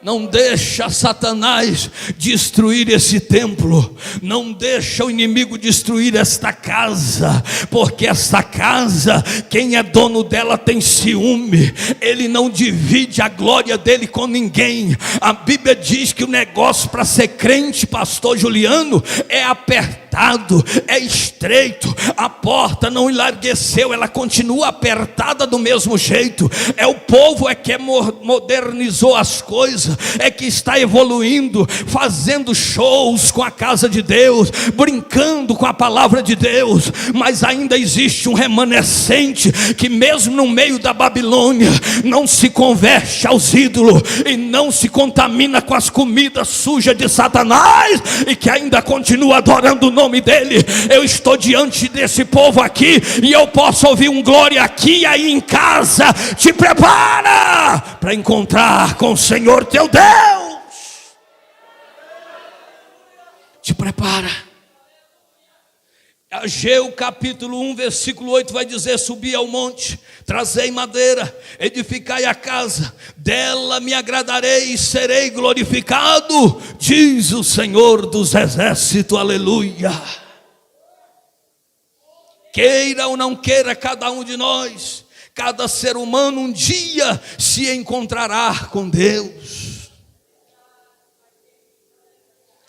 Não deixa Satanás destruir esse templo. Não deixa o inimigo destruir esta casa. Porque esta casa, quem é dono dela tem ciúme. Ele não divide a glória dele com ninguém. A Bíblia diz que o negócio para ser crente, pastor Juliano, é apertado, é estreito. A porta não enlargueceu, ela continua apertada do mesmo jeito. É o povo que modernizou as coisas, é que está evoluindo, fazendo shows com a casa de Deus, brincando com a palavra de Deus. Mas ainda existe um remanescente que mesmo no meio da Babilônia não se converte aos ídolos e não se contamina com as comidas sujas de Satanás, e que ainda continua adorando o nome dele. Eu estou diante desse povo aqui e eu posso ouvir um glória aqui e aí em casa. Te prepara para encontrar com o Senhor teu Deus. Te prepara. Ageu capítulo 1 versículo 8 vai dizer: subi ao monte, trazei madeira, edificai a casa, dela me agradarei e serei glorificado, diz o Senhor dos exércitos. Aleluia. Queira ou não queira cada um de nós, cada ser humano um dia se encontrará com Deus.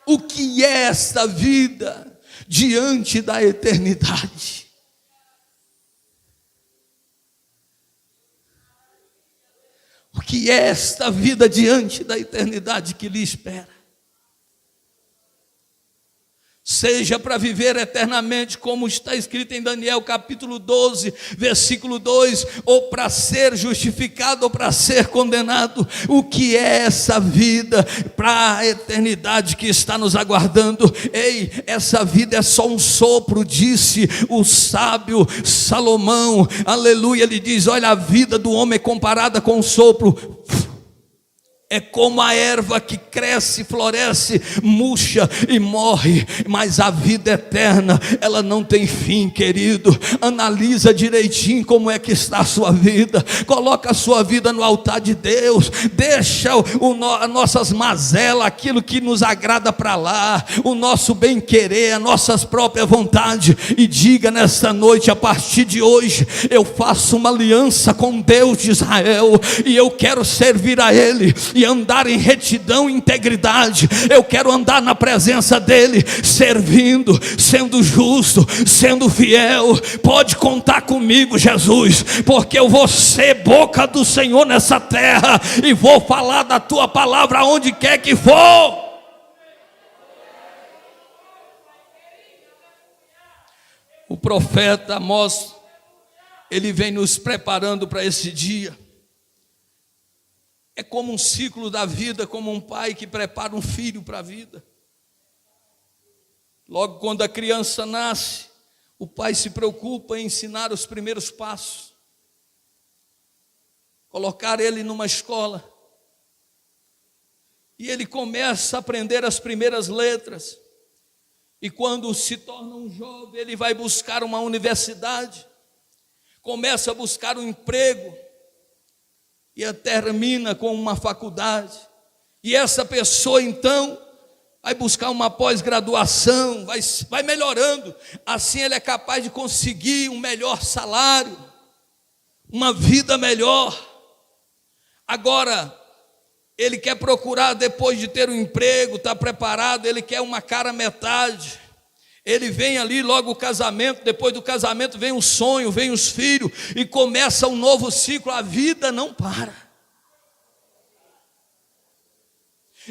O que é esta vida diante da eternidade? O que é esta vida diante da eternidade que lhe espera? Seja para viver eternamente, como está escrito em Daniel capítulo 12, versículo 2, ou para ser justificado ou para ser condenado. O que é essa vida para a eternidade que está nos aguardando? Ei, essa vida é só um sopro, disse o sábio Salomão. Aleluia, ele diz: olha, a vida do homem é comparada com um sopro. É como a erva que cresce, floresce, murcha e morre. Mas a vida eterna, ela não tem fim, querido. Analisa direitinho como é que está a sua vida. Coloca a sua vida no altar de Deus. Deixa as nossas mazelas, aquilo que nos agrada para lá, o nosso bem-querer, as nossas próprias vontades. E diga nesta noite: a partir de hoje eu faço uma aliança com Deus de Israel, e eu quero servir a Ele e andar em retidão e integridade. Eu quero andar na presença dele, servindo, sendo justo, sendo fiel. Pode contar comigo, Jesus, porque eu vou ser boca do Senhor nessa terra e vou falar da tua palavra onde quer que for. O profeta Amós, ele vem nos preparando para esse dia. É como um ciclo da vida, como um pai que prepara um filho para a vida. Logo quando a criança nasce, o pai se preocupa em ensinar os primeiros passos, colocar ele numa escola, e ele começa a aprender as primeiras letras, e quando se torna um jovem, ele vai buscar uma universidade, começa a buscar um emprego, e termina com uma faculdade, e essa pessoa então vai buscar uma pós-graduação, vai melhorando, assim ele é capaz de conseguir um melhor salário, uma vida melhor. Agora, ele quer procurar, depois de ter um emprego, está preparado, ele quer uma cara metade. Ele vem ali logo o casamento, depois do casamento vem o sonho, vem os filhos, e começa um novo ciclo, a vida não para.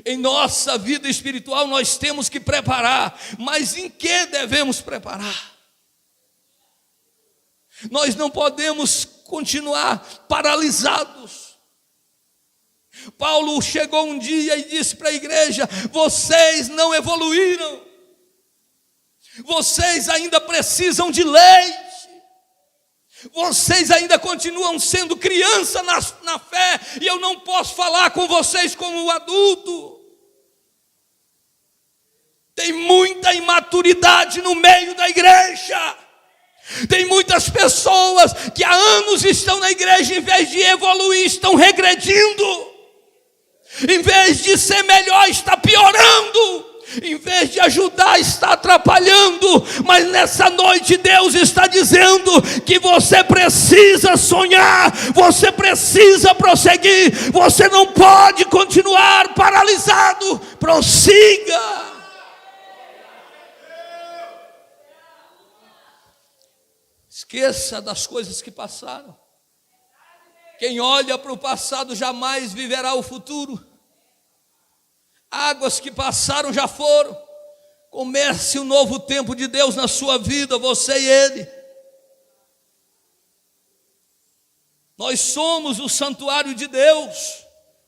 Em nossa vida espiritual nós temos que preparar, mas em que devemos preparar? Nós não podemos continuar paralisados. Paulo chegou um dia e disse para a igreja: vocês não evoluíram, vocês ainda precisam de leite, vocês ainda continuam sendo criança na fé, e eu não posso falar com vocês como adulto. Tem muita imaturidade no meio da igreja. Tem muitas pessoas que há anos estão na igreja, em vez de evoluir, estão regredindo. Em vez de ser melhor, está piorando. Em vez de ajudar, está atrapalhando. Mas nessa noite Deus está dizendo que você precisa sonhar, você precisa prosseguir, você não pode continuar paralisado. Prossiga. Esqueça das coisas que passaram. Quem olha para o passado jamais viverá o futuro. Águas que passaram já foram. Comece um novo tempo de Deus na sua vida, você e Ele. Nós somos o santuário de Deus,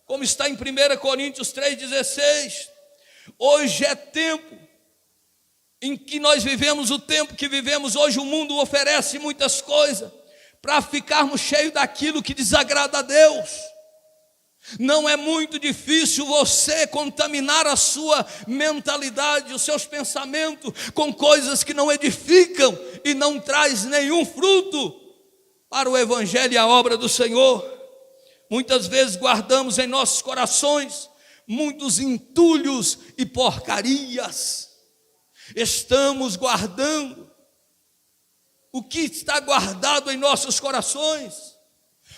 como está em 1 Coríntios 3,16. Hoje é tempo em que nós vivemos, o tempo que vivemos hoje, o mundo oferece muitas coisas para ficarmos cheios daquilo que desagrada a Deus. Não é muito difícil você contaminar a sua mentalidade, os seus pensamentos com coisas que não edificam e não traz nenhum fruto para o evangelho e a obra do Senhor. Muitas vezes guardamos em nossos corações muitos entulhos e porcarias. Estamos guardando o que está guardado em nossos corações.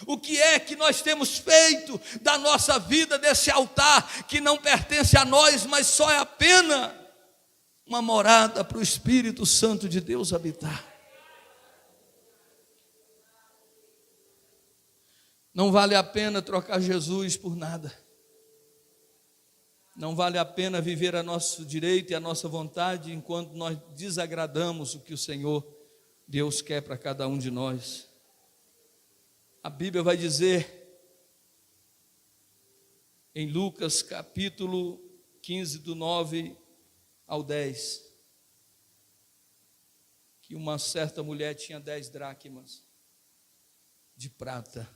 O que é que nós temos feito da nossa vida, desse altar que não pertence a nós, mas só é apenas uma morada para o Espírito Santo de Deus habitar? Não vale a pena trocar Jesus por nada. Não vale a pena viver a nosso direito e a nossa vontade enquanto nós desagradamos o que o Senhor Deus quer para cada um de nós. A Bíblia vai dizer em Lucas capítulo 15, do 9 ao 10, que uma certa mulher tinha 10 dracmas de prata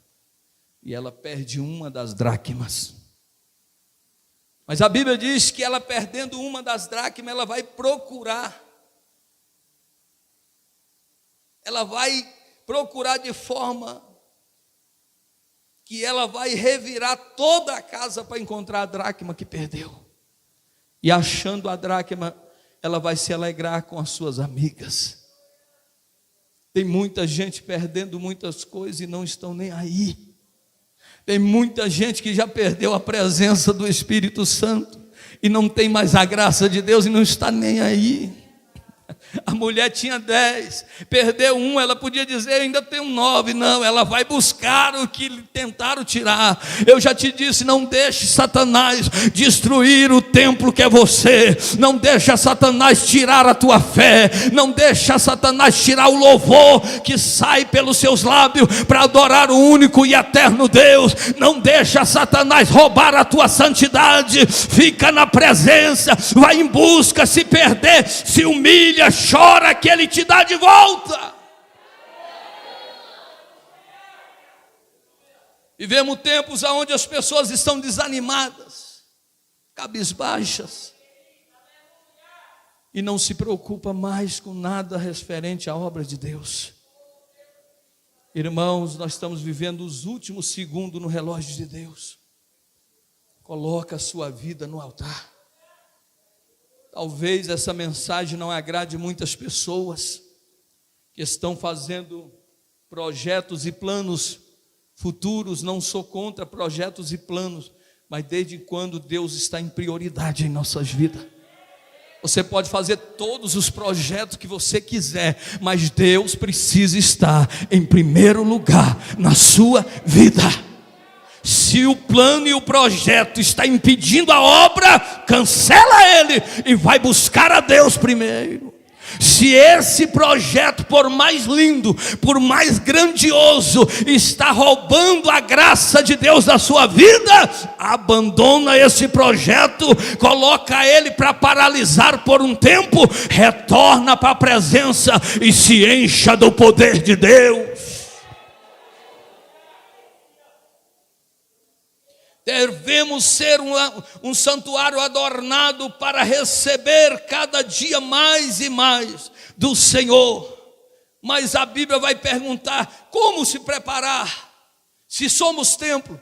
e ela perde uma das dracmas. Mas a Bíblia diz que ela, perdendo uma das dracmas, ela vai procurar. Ela vai procurar de forma que ela vai revirar toda a casa para encontrar a dracma que perdeu. E achando a dracma, ela vai se alegrar com as suas amigas. Tem muita gente perdendo muitas coisas e não estão nem aí. Tem muita gente que já perdeu a presença do Espírito Santo e não tem mais a graça de Deus e não está nem aí. A mulher tinha 10, perdeu um, ela podia dizer, ainda tenho 9. Não, ela vai buscar o que tentaram tirar. Eu já te disse, não deixe Satanás destruir o templo que é você. Não deixe Satanás tirar a tua fé. Não deixe Satanás tirar o louvor que sai pelos seus lábios para adorar o único e eterno Deus. Não deixe Satanás roubar a tua santidade. Fica na presença, vai em busca, se perder, se humilha, chora que Ele te dá de volta. Vivemos tempos onde as pessoas estão desanimadas, cabisbaixas, e não se preocupa mais com nada referente à obra de Deus. Irmãos, nós estamos vivendo os últimos segundos no relógio de Deus. Coloca a sua vida no altar. Talvez essa mensagem não agrade muitas pessoas que estão fazendo projetos e planos futuros. Não sou contra projetos e planos, mas desde quando Deus está em prioridade em nossas vidas? Você pode fazer todos os projetos que você quiser, mas Deus precisa estar em primeiro lugar na sua vida. Se o plano e o projeto está impedindo a obra, cancela ele e vai buscar a Deus primeiro. Se esse projeto, por mais lindo, por mais grandioso, está roubando a graça de Deus da sua vida, abandona esse projeto, coloca ele para paralisar por um tempo, retorna para a presença e se encha do poder de Deus. Devemos ser um santuário adornado para receber cada dia mais e mais do Senhor. Mas a Bíblia vai perguntar, como se preparar? Se somos templo,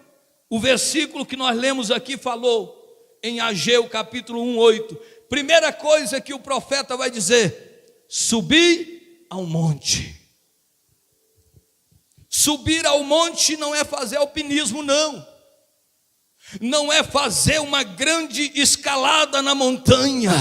o versículo que nós lemos aqui falou, em Ageu capítulo 1:8. Primeira coisa que o profeta vai dizer, subir ao monte. Subir ao monte não é fazer alpinismo, não. Não é fazer uma grande escalada na montanha.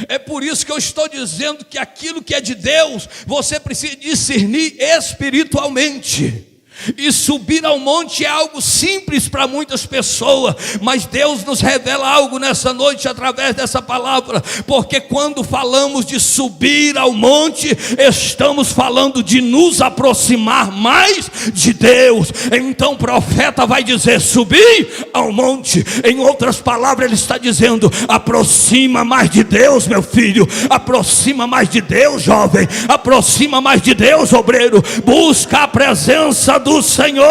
É por isso que eu estou dizendo que aquilo que é de Deus, você precisa discernir espiritualmente. E subir ao monte é algo simples para muitas pessoas, mas Deus nos revela algo nessa noite através dessa palavra, porque quando falamos de subir ao monte, estamos falando de nos aproximar mais de Deus. Então o profeta vai dizer, subir ao monte. Em outras palavras, ele está dizendo, aproxima mais de Deus, meu filho, aproxima mais de Deus, jovem, aproxima mais de Deus, obreiro, busca a presença do Senhor.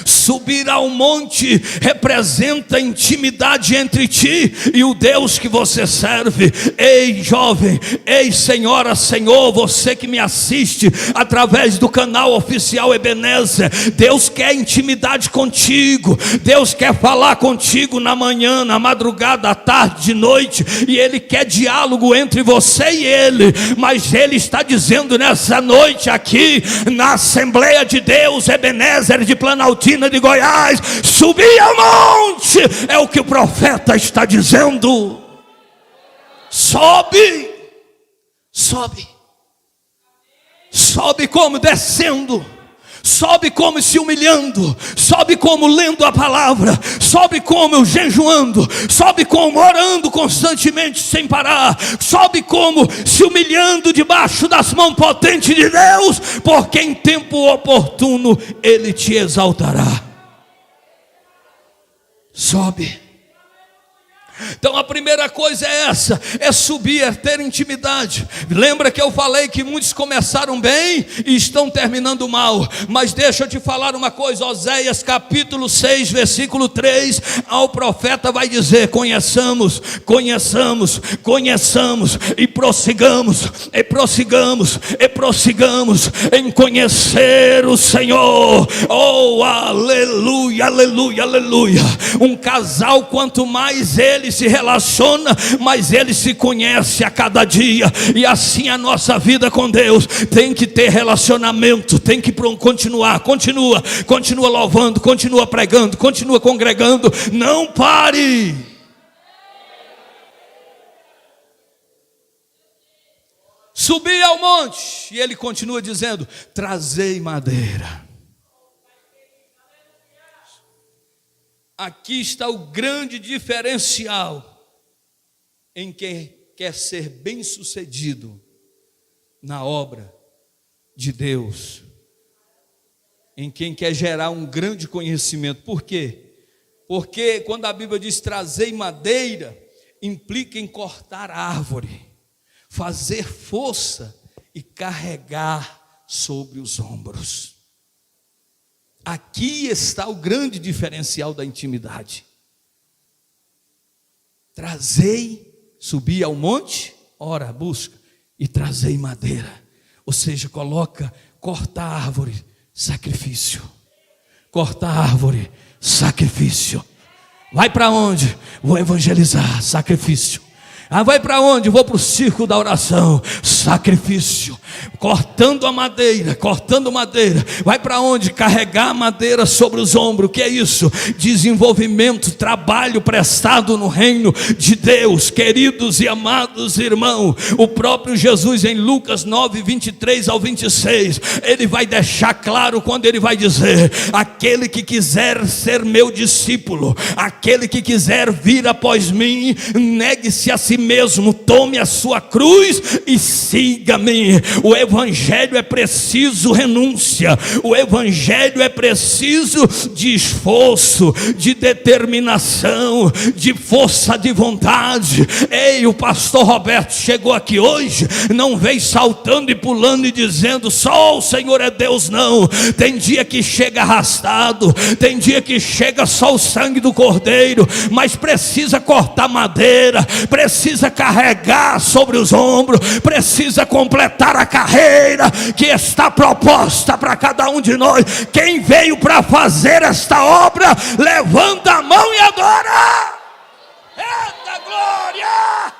Subir ao monte representa intimidade entre ti e o Deus que você serve. Ei jovem, ei senhora, senhor, você que me assiste através do canal oficial Ebenezer, Deus quer intimidade contigo. Deus quer falar contigo na manhã, na madrugada, à tarde, de noite, e Ele quer diálogo entre você e Ele. Mas Ele está dizendo nessa noite aqui na Assembleia de Deus Ebenezer de Planaltina de Goiás, subir ao monte, é o que o profeta está dizendo. Sobe, sobe, sobe como? Descendo. Sobe como se humilhando, sobe como lendo a palavra, sobe como jejuando, sobe como orando constantemente sem parar, sobe como se humilhando debaixo das mãos potentes de Deus, porque em tempo oportuno Ele te exaltará. Sobe. Então a primeira coisa é essa, é subir, é ter intimidade. Lembra que eu falei que muitos começaram bem e estão terminando mal. Mas deixa eu te falar uma coisa, Oséias capítulo 6 versículo 3, ao profeta vai dizer, conheçamos, conheçamos, conheçamos e prossigamos, e prossigamos, e prossigamos em conhecer o Senhor. Oh, aleluia, aleluia, aleluia. Um casal, quanto mais ele se relaciona, mas ele se conhece a cada dia. E assim a nossa vida com Deus tem que ter relacionamento, tem que continuar, continua louvando, continua pregando, continua congregando, não pare. subi ao monte. E ele continua dizendo: trazei madeira. Aqui está o grande diferencial em quem quer ser bem-sucedido na obra de Deus, em quem quer gerar um grande conhecimento. Por quê? Porque quando a Bíblia diz trazei madeira, implica em cortar árvore, fazer força e carregar sobre os ombros. Aqui está o grande diferencial da intimidade. Trazei, subi ao monte, ora, busca, e trazei madeira. Ou seja, corta a árvore, sacrifício. Corta a árvore, sacrifício. Vai para onde? Vou evangelizar, sacrifício. Vai para onde? Vou para o círculo da oração, sacrifício. Cortando madeira. Vai para onde? Carregar a madeira sobre os ombros. O que é isso? Desenvolvimento, trabalho prestado no reino de Deus. Queridos e amados irmãos, o próprio Jesus em Lucas 9, 23 ao 26, ele vai deixar claro quando ele vai dizer: aquele que quiser ser meu discípulo, aquele que quiser vir após mim, negue-se a si mesmo, tome a sua cruz e siga-me. O evangelho é preciso renúncia, o evangelho é preciso de esforço, de determinação, de força de vontade. Ei, o pastor Roberto chegou aqui hoje, não veio saltando e pulando e dizendo só o Senhor é Deus, não. Tem dia que chega arrastado, tem dia que chega só o sangue do cordeiro, mas precisa cortar madeira, precisa carregar sobre os ombros, precisa completar a carreira que está proposta para cada um de nós. Quem veio para fazer esta obra, levanta a mão e adora. Eita glória!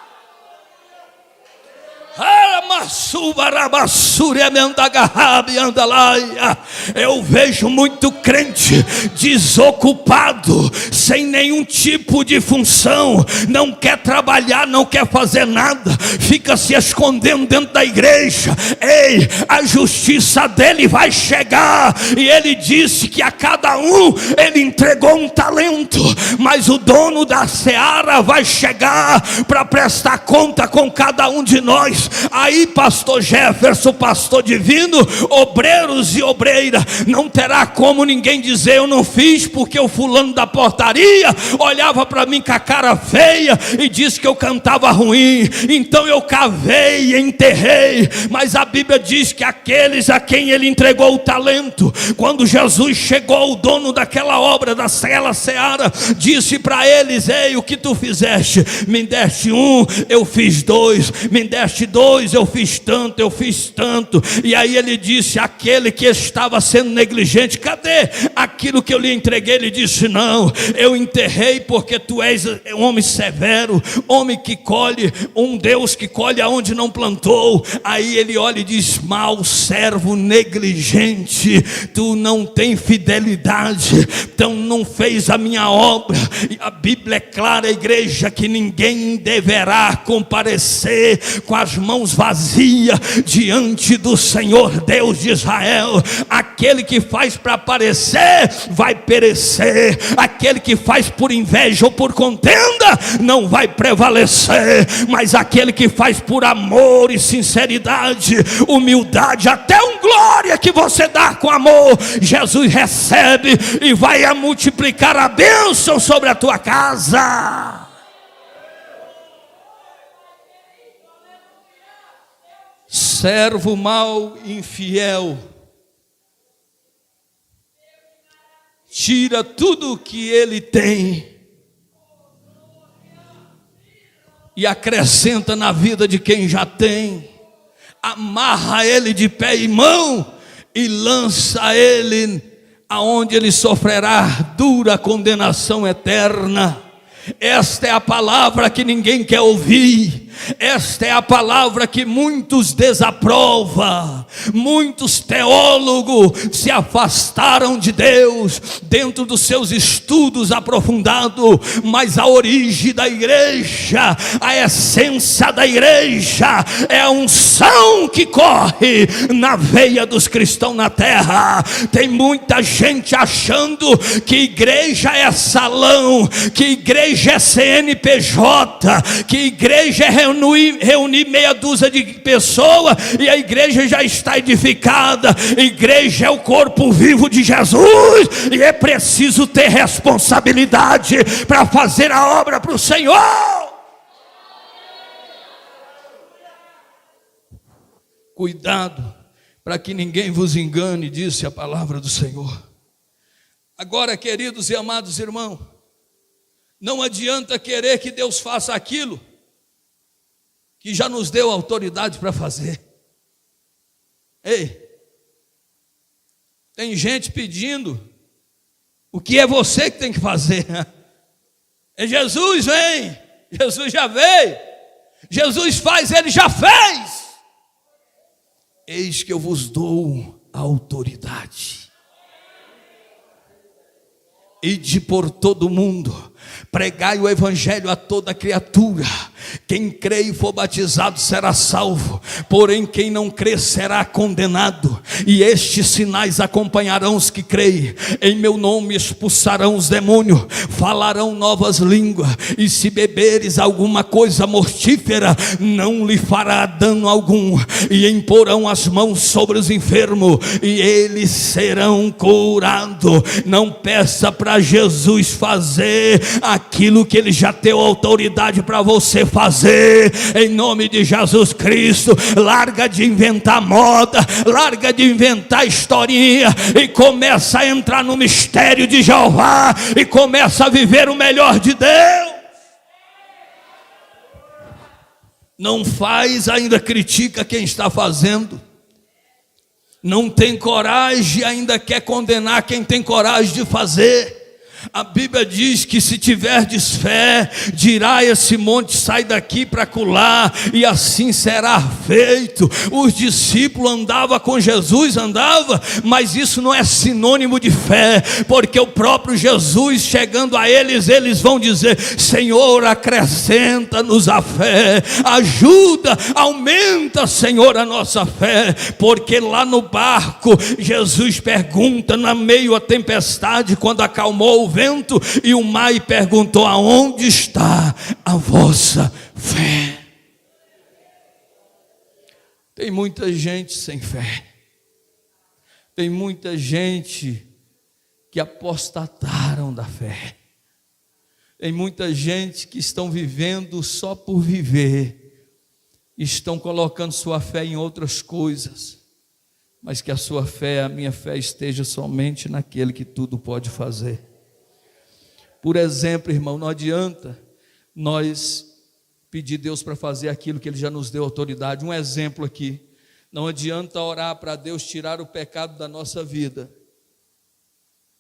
Eu vejo muito crente desocupado, sem nenhum tipo de função, não quer trabalhar, não quer fazer nada, fica se escondendo dentro da igreja. Ei, a justiça dele vai chegar, e ele disse que a cada um ele entregou um talento, mas o dono da seara vai chegar para prestar conta com cada um de nós. Aí pastor Jefferson, pastor divino, obreiros e obreiras, não terá como ninguém dizer eu não fiz porque o fulano da portaria olhava para mim com a cara feia e disse que eu cantava ruim, então eu cavei e enterrei. Mas a Bíblia diz que aqueles a quem ele entregou o talento, quando Jesus chegou, o dono daquela obra, daquela seara, disse para eles: ei, o que tu fizeste? Me deste um, eu fiz dois. Me deste dois, eu fiz tanto. E aí ele disse: aquele que estava sendo negligente, cadê aquilo que eu lhe entreguei? Ele disse: não, eu enterrei porque tu és um homem severo, homem que colhe, um Deus que colhe aonde não plantou. Aí ele olha e diz: mau servo negligente, tu não tem fidelidade, então não fez a minha obra. E a Bíblia é clara, igreja, que ninguém deverá comparecer com as mãos vazias diante do Senhor Deus de Israel. Aquele que faz para aparecer vai perecer, aquele que faz por inveja ou por contenda não vai prevalecer, mas aquele que faz por amor e sinceridade, humildade, até um glória que você dá com amor, Jesus recebe e vai a multiplicar a bênção sobre a tua casa. Servo mau, infiel, tira tudo o que ele tem e acrescenta na vida de quem já tem, amarra ele de pé e mão e lança ele aonde ele sofrerá dura condenação eterna. Esta é a palavra que ninguém quer ouvir. Esta é a palavra que muitos desaprovam. Muitos teólogos se afastaram de Deus dentro dos seus estudos aprofundados, mas a origem da igreja, a essência da igreja é a unção que corre na veia dos cristãos na terra. Tem muita gente achando que igreja é salão, que igreja é CNPJ, que igreja é reunir meia dúzia de pessoas e a igreja já está edificada. Igreja é o corpo vivo de Jesus e é preciso ter responsabilidade para fazer a obra para o Senhor. Cuidado para que ninguém vos engane, disse a palavra do Senhor. Agora, queridos e amados irmãos, não adianta querer que Deus faça aquilo que já nos deu autoridade para fazer. Ei, tem gente pedindo o que é você que tem que fazer. É Jesus, vem, Jesus já veio, Jesus faz, ele já fez. Eis que eu vos dou a autoridade. Ide por todo o mundo, pregai o evangelho a toda criatura. Quem crê e for batizado será salvo, porém quem não crê será condenado. E estes sinais acompanharão os que creem: em meu nome expulsarão os demônios, falarão novas línguas, e se beberes alguma coisa mortífera, não lhe fará dano algum, e imporão as mãos sobre os enfermos, e eles serão curados. Não peça para Jesus fazer aquilo que ele já deu autoridade para você fazer, em nome de Jesus Cristo. Larga de inventar moda, larga de inventar historinha e começa a entrar no mistério de Jeová e começa a viver o melhor de Deus. Não faz, ainda critica quem está fazendo. Não tem coragem, ainda quer condenar quem tem coragem de fazer. A Bíblia diz que se tiverdes fé, dirá esse monte: sai daqui para acolá, e assim será feito. Os discípulos andavam com Jesus, mas isso não é sinônimo de fé, porque o próprio Jesus, chegando a eles, eles vão dizer: Senhor, acrescenta-nos a fé, ajuda, aumenta, Senhor, a nossa fé. Porque lá no barco, Jesus pergunta, na meio a tempestade, quando acalmou o vento e o mar, e perguntou: aonde está a vossa fé? Tem muita gente sem fé, tem muita gente que apostataram da fé, tem muita gente que estão vivendo só por viver, estão colocando sua fé em outras coisas, mas que a sua fé, a minha fé, esteja somente naquele que tudo pode fazer. Por exemplo, irmão, não adianta nós pedir a Deus para fazer aquilo que Ele já nos deu autoridade. Um exemplo aqui: não adianta orar para Deus tirar o pecado da nossa vida,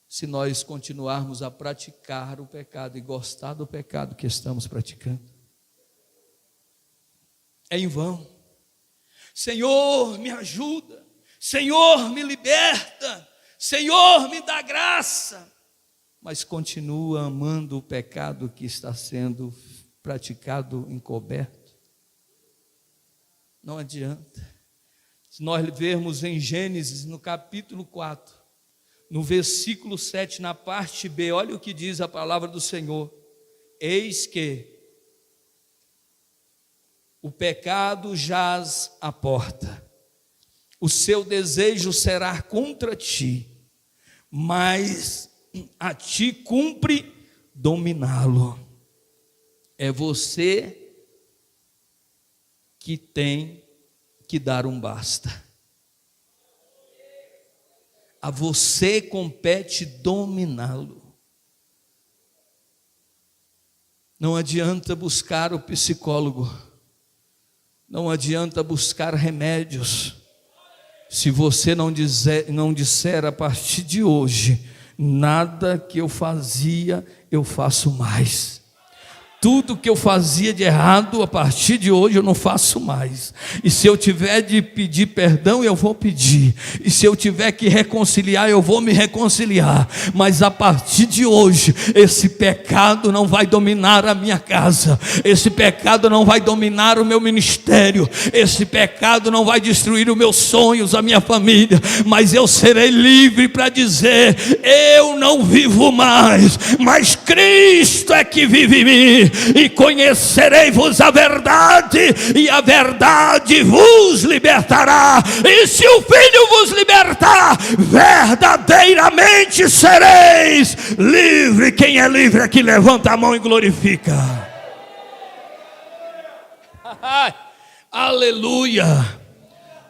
se nós continuarmos a praticar o pecado e gostar do pecado que estamos praticando. É em vão. Senhor, me ajuda, Senhor, me liberta, Senhor, me dá graça, mas continua amando o pecado que está sendo praticado encoberto. Não adianta. Se nós vermos em Gênesis, no capítulo 4, no versículo 7, na parte B, olha o que diz a palavra do Senhor: eis que o pecado jaz à porta, o seu desejo será contra ti, mas a ti cumpre dominá-lo. É você que tem que dar um basta. A você compete dominá-lo. Não adianta buscar o psicólogo, não adianta buscar remédios, se você não disser a partir de hoje: nada que eu fazia eu faço mais. Tudo que eu fazia de errado, a partir de hoje eu não faço mais. E se eu tiver de pedir perdão, eu vou pedir. E se eu tiver que reconciliar, eu vou me reconciliar. Mas a partir de hoje, esse pecado não vai dominar a minha casa. Esse pecado não vai dominar o meu ministério. Esse pecado não vai destruir os meus sonhos, a minha família. Mas eu serei livre para dizer: eu não vivo mais, mas Cristo é que vive em mim. E conhecereis-vos a verdade, e a verdade vos libertará. E se o Filho vos libertar, verdadeiramente sereis livre. Quem é livre aqui, levanta a mão e glorifica. Aleluia.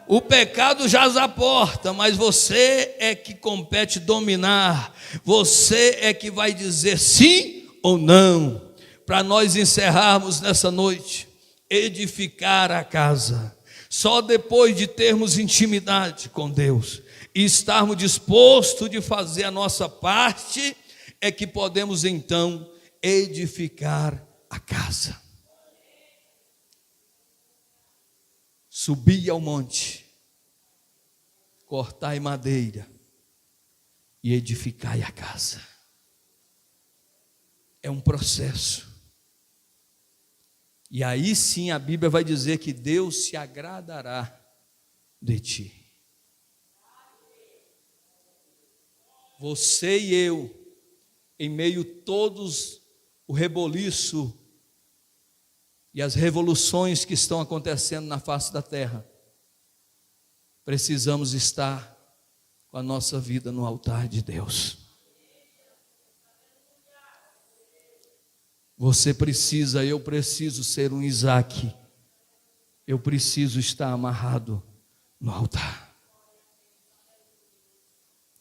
O pecado jaz à porta, mas você é que compete dominar. Você é que vai dizer sim ou não. Para nós encerrarmos nessa noite, edificar a casa. Só depois de termos intimidade com Deus e estarmos dispostos de fazer a nossa parte, é que podemos então edificar a casa. Subi ao monte, cortai madeira e edificai a casa. É um processo. E aí sim a Bíblia vai dizer que Deus se agradará de ti. Você e eu, em meio a todos o reboliço e as revoluções que estão acontecendo na face da terra, precisamos estar com a nossa vida no altar de Deus. Você precisa, eu preciso ser um Isaac. Eu preciso estar amarrado no altar.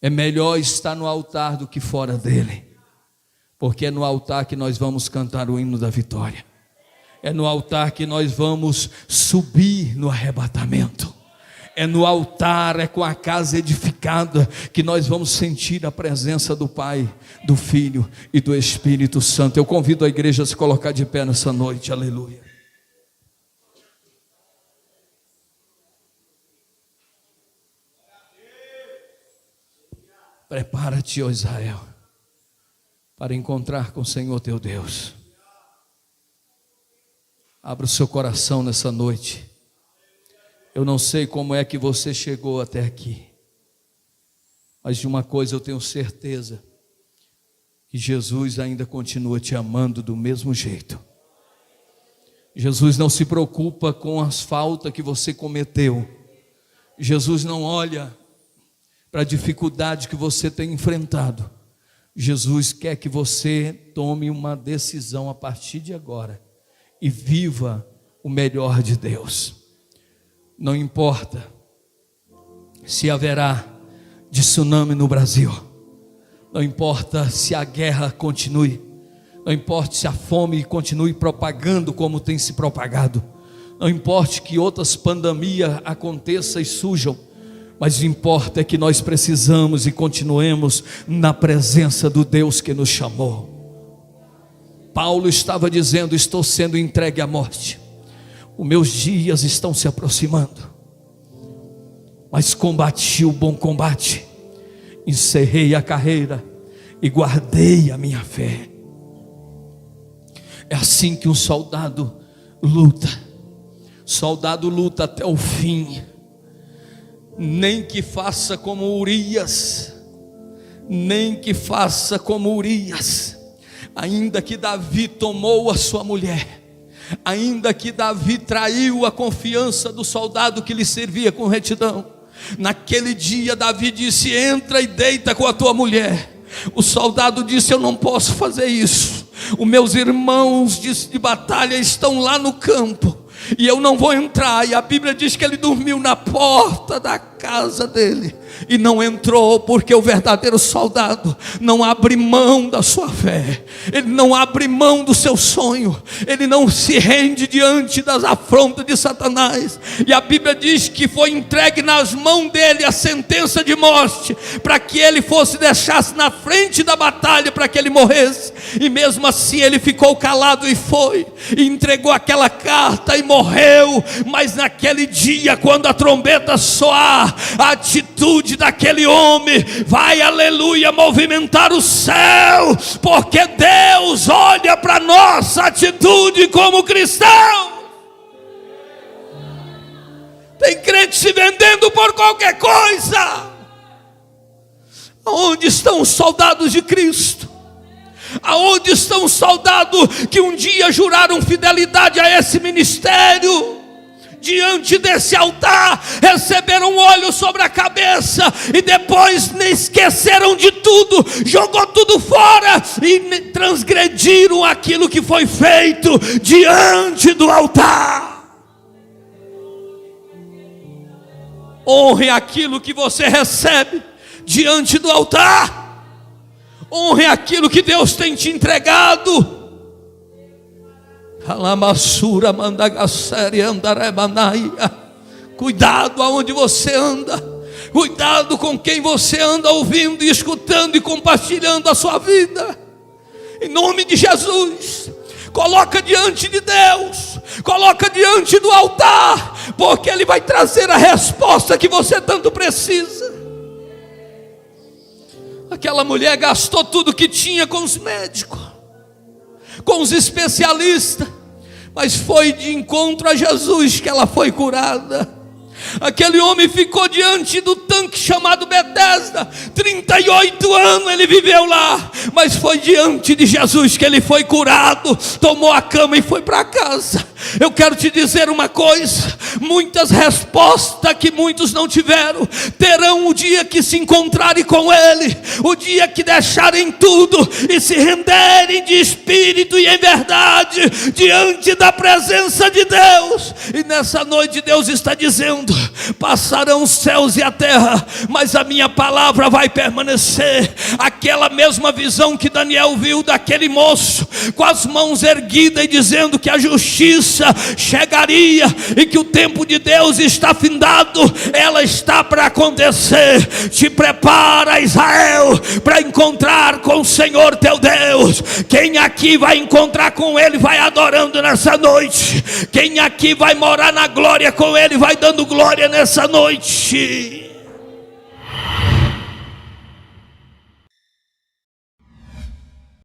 É melhor estar no altar do que fora dele, porque é no altar que nós vamos cantar o hino da vitória. É no altar que nós vamos subir no arrebatamento. É no altar, é com a casa edificada que nós vamos sentir a presença do Pai, do Filho e do Espírito Santo. Eu convido a igreja a se colocar de pé nessa noite, aleluia. Prepara-te, ó Israel, para encontrar com o Senhor teu Deus. Abra o seu coração nessa noite. Eu não sei como é que você chegou até aqui, mas de uma coisa eu tenho certeza, que Jesus ainda continua te amando do mesmo jeito. Jesus não se preocupa com as faltas que você cometeu. Jesus não olha para a dificuldade que você tem enfrentado. Jesus quer que você tome uma decisão a partir de agora e viva o melhor de Deus. Não importa se haverá tsunami no Brasil, não importa se a guerra continue, não importa se a fome continue propagando como tem se propagado, não importa que outras pandemias aconteçam e surjam, mas o que importa é que nós precisamos e continuemos na presença do Deus que nos chamou. Paulo estava dizendo: estou sendo entregue à morte, os meus dias estão se aproximando, mas combati o bom combate, encerrei a carreira e guardei a minha fé. É assim que um soldado luta. Soldado luta até o fim. Nem que faça como Urias, nem que faça como Urias. Ainda que Davi tomou a sua mulher, ainda que Davi traiu a confiança do soldado que lhe servia com retidão, naquele dia Davi disse: entra e deita com a tua mulher. O soldado disse: eu não posso fazer isso, os meus irmãos de batalha estão lá no campo e eu não vou entrar. E a Bíblia diz que ele dormiu na porta da casa dele e não entrou, porque o verdadeiro soldado não abre mão da sua fé, ele não abre mão do seu sonho, ele não se rende diante das afrontas de Satanás. E a Bíblia diz que foi entregue nas mãos dele a sentença de morte, para que ele fosse deixasse na frente da batalha, para que ele morresse. E mesmo assim ele ficou calado e foi, e entregou aquela carta e morreu. Mas naquele dia, quando a trombeta soar, a atitude daquele homem vai, aleluia, movimentar o céu, porque Deus olha para nossa atitude como cristão. Tem crente se vendendo por qualquer coisa. Aonde estão os soldados de Cristo? Aonde estão os soldados que um dia juraram fidelidade a esse ministério? Diante desse altar, receberam um óleo sobre a cabeça e depois esqueceram de tudo, jogou tudo fora e transgrediram aquilo que foi feito diante do altar. Honre aquilo que você recebe diante do altar. Honre aquilo que Deus tem te entregado. Cuidado aonde você anda. Cuidado com quem você anda ouvindo e escutando e compartilhando a sua vida. Em nome de Jesus, coloca diante de Deus, coloca diante do altar, porque Ele vai trazer a resposta que você tanto precisa. Aquela mulher gastou tudo que tinha com os médicos, com os especialistas, mas foi de encontro a Jesus que ela foi curada. Aquele homem ficou diante do tanque chamado Betesda, 38 anos ele viveu lá, mas foi diante de Jesus que ele foi curado, tomou a cama e foi para casa. Eu quero te dizer uma coisa: muitas respostas que muitos não tiveram, terão o dia que se encontrarem com Ele, o dia que deixarem tudo e se renderem de espírito e em verdade diante da presença de Deus. E nessa noite Deus está dizendo: passarão os céus e a terra, mas a minha palavra vai permanecer. Aquela mesma visão que Daniel viu daquele moço com as mãos erguidas e dizendo que a justiça chegaria e que o tempo de Deus está findado, ela está para acontecer. Te prepara, Israel, para encontrar com o Senhor teu Deus. Quem aqui vai encontrar com Ele, vai adorando nessa noite. Quem aqui vai morar na glória com Ele, vai dando glória nessa noite.